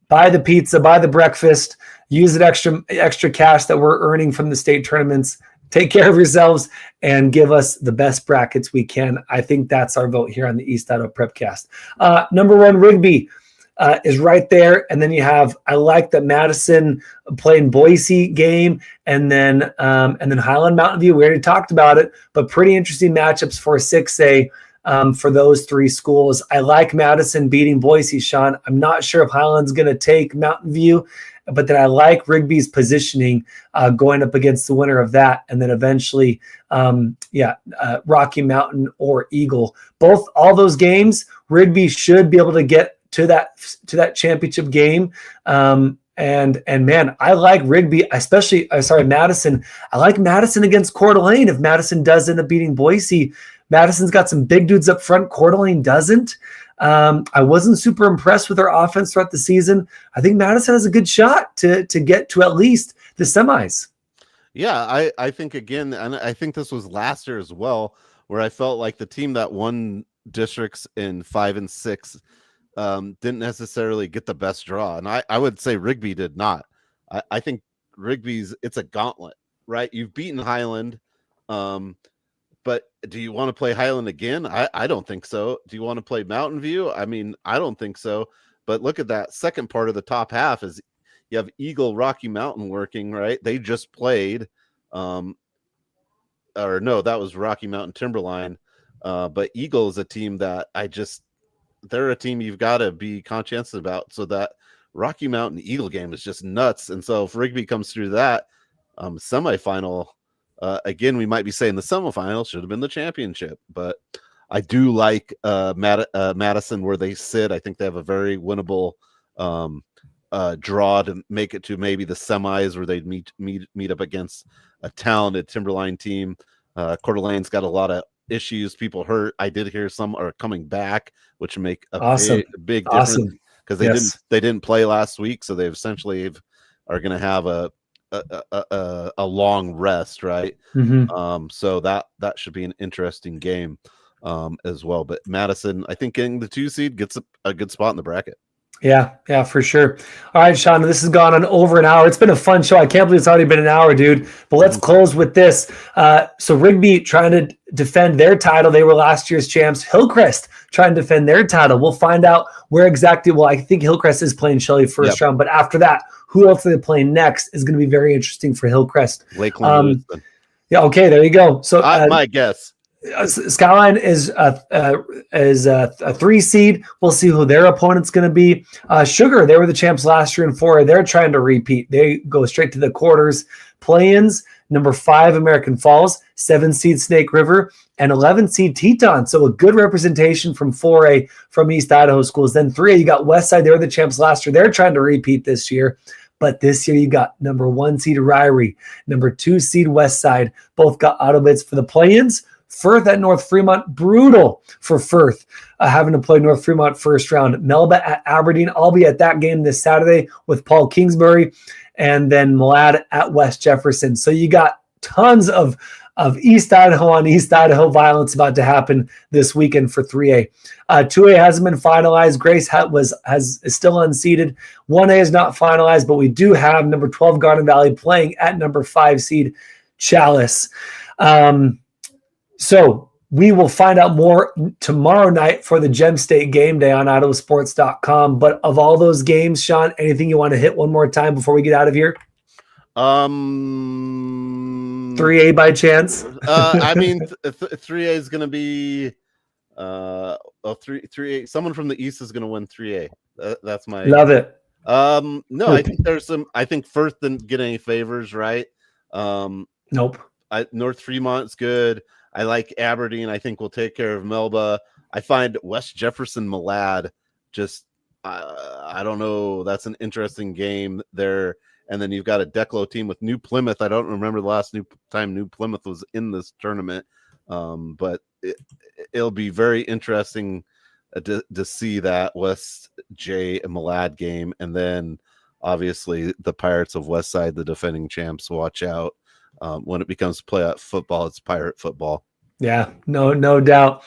Speaker 1: Buy the pizza, buy the breakfast, use the extra cash that we're earning from the state tournaments. Take care of yourselves and give us the best brackets we can. I think that's our vote here on the East Idaho Prepcast. Number one, Rigby is right there. And then you have, I like that Madison playing Boise game, and then Highland Mountain View. We already talked about it, but pretty interesting matchups for 6A for those three schools. I like Madison beating Boise, Sean. I'm not sure if Highland's going to take Mountain View, but then I like Rigby's positioning going up against the winner of that, and then eventually, Rocky Mountain or Eagle. All those games, Rigby should be able to get to that championship game. And man, I like Rigby, Madison. I like Madison against Coeur d'Alene. If Madison does end up beating Boise, Madison's got some big dudes up front. Coeur d'Alene doesn't. I wasn't super impressed with their offense throughout the season. I think Madison has a good shot to get to at least the semis.
Speaker 2: Yeah, I think, again, and I think this was last year as well, where I felt like the team that won districts in 5 and 6 didn't necessarily get the best draw. And I would say Rigby did not. I think it's a gauntlet, right? You've beaten Highland. But do you want to play Highland again? I don't think so. Do you want to play Mountain View? I mean, I don't think so. But look at that second part of the top half is you have Eagle, Rocky Mountain working, right? They just played. That was Rocky Mountain Timberline. But Eagle is a team that they're a team you've got to be conscientious about. So that Rocky Mountain Eagle game is just nuts. And so if Rigby comes through that semifinal, again, we might be saying the semifinal should have been the championship, but I do like Madison where they sit. I think they have a very winnable draw to make it to maybe the semis, where they'd meet up against a talented Timberline team. Coeur d'Alene's got a lot of issues, people hurt. I did hear some are coming back, which would make a big difference, because they didn't play last week, so they essentially are going to have a long rest, right?
Speaker 1: Mm-hmm.
Speaker 2: So that should be an interesting game as well. But Madison, I think, getting the 2 seed gets a good spot in the bracket.
Speaker 1: Yeah, for sure. All right, Sean, this has gone on over an hour. It's been a fun show. I can't believe it's already been an hour, dude. But let's close with this. So Rigby trying to defend their title. They were last year's champs. Hillcrest trying to defend their title. We'll find out where exactly. Well, I think Hillcrest is playing Shelley first round, but after that, who else are they playing next is going to be very interesting for Hillcrest.
Speaker 2: Lakeland.
Speaker 1: Yeah, okay, there you go. So
Speaker 2: my guess.
Speaker 1: Skyline is a 3 seed. We'll see who their opponent's going to be. Sugar, they were the champs last year in 4A. They're trying to repeat. They go straight to the quarters. Play-ins, number 5 American Falls, 7 seed Snake River, and 11 seed Teton. So a good representation from 4A from East Idaho schools. Then 3A, you got Westside. They were the champs last year. They're trying to repeat this year. But this year you got number 1 seed Ryrie, number 2 seed Westside. Both got auto bids for the play-ins. Firth at North Fremont, brutal for Firth, having to play North Fremont first round. Melba at Aberdeen. I'll be at that game this Saturday with Paul Kingsbury, and then Malad at West Jefferson. So you got tons of East Idaho on East Idaho violence about to happen this weekend for 3A. 2A hasn't been finalized. Grace is still unseeded. 1A is not finalized, but we do have number 12 Garden Valley playing at number 5 seed Chalice. So we will find out more tomorrow night for the Gem State game day on IdahoSports.com. But of all those games, Sean, anything you want to hit one more time before we get out of here? 3A by chance?
Speaker 2: I mean, 3A is going to be 3A. Someone from the East is going to win 3A. That's my
Speaker 1: love it.
Speaker 2: No, I think there's some. I think Firth didn't get any favors, right?
Speaker 1: Nope.
Speaker 2: North Fremont's good. I like Aberdeen. I think we'll take care of Melba. I find West Jefferson Malad just, I don't know. That's an interesting game there. And then you've got a Declo team with New Plymouth. I don't remember the last time New Plymouth was in this tournament. But it'll be very interesting to see that West J Malad game. And then obviously the Pirates of Westside, the defending champs, watch out. When it becomes playoff football, it's pirate football.
Speaker 1: Yeah, no doubt.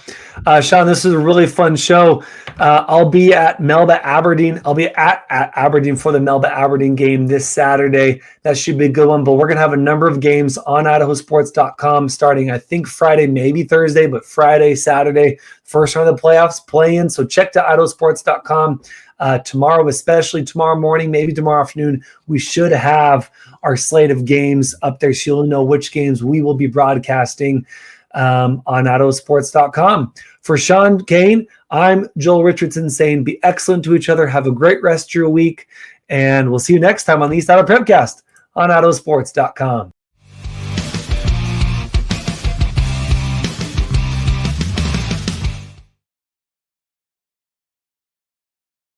Speaker 1: Sean, this is a really fun show. I'll be at Melba Aberdeen. I'll be at Aberdeen for the Melba Aberdeen game this Saturday. That should be a good one. But we're going to have a number of games on IdahoSports.com starting, I think, Friday, maybe Thursday, but Friday, Saturday, first round of the playoffs play-in. So check to IdahoSports.com. Tomorrow, especially tomorrow morning, maybe tomorrow afternoon, we should have our slate of games up there so you'll know which games we will be broadcasting on IdahoSports.com. For Sean Kane, I'm Joel Richardson saying be excellent to each other. Have a great rest of your week, and we'll see you next time on the East Idaho Prepcast on IdahoSports.com.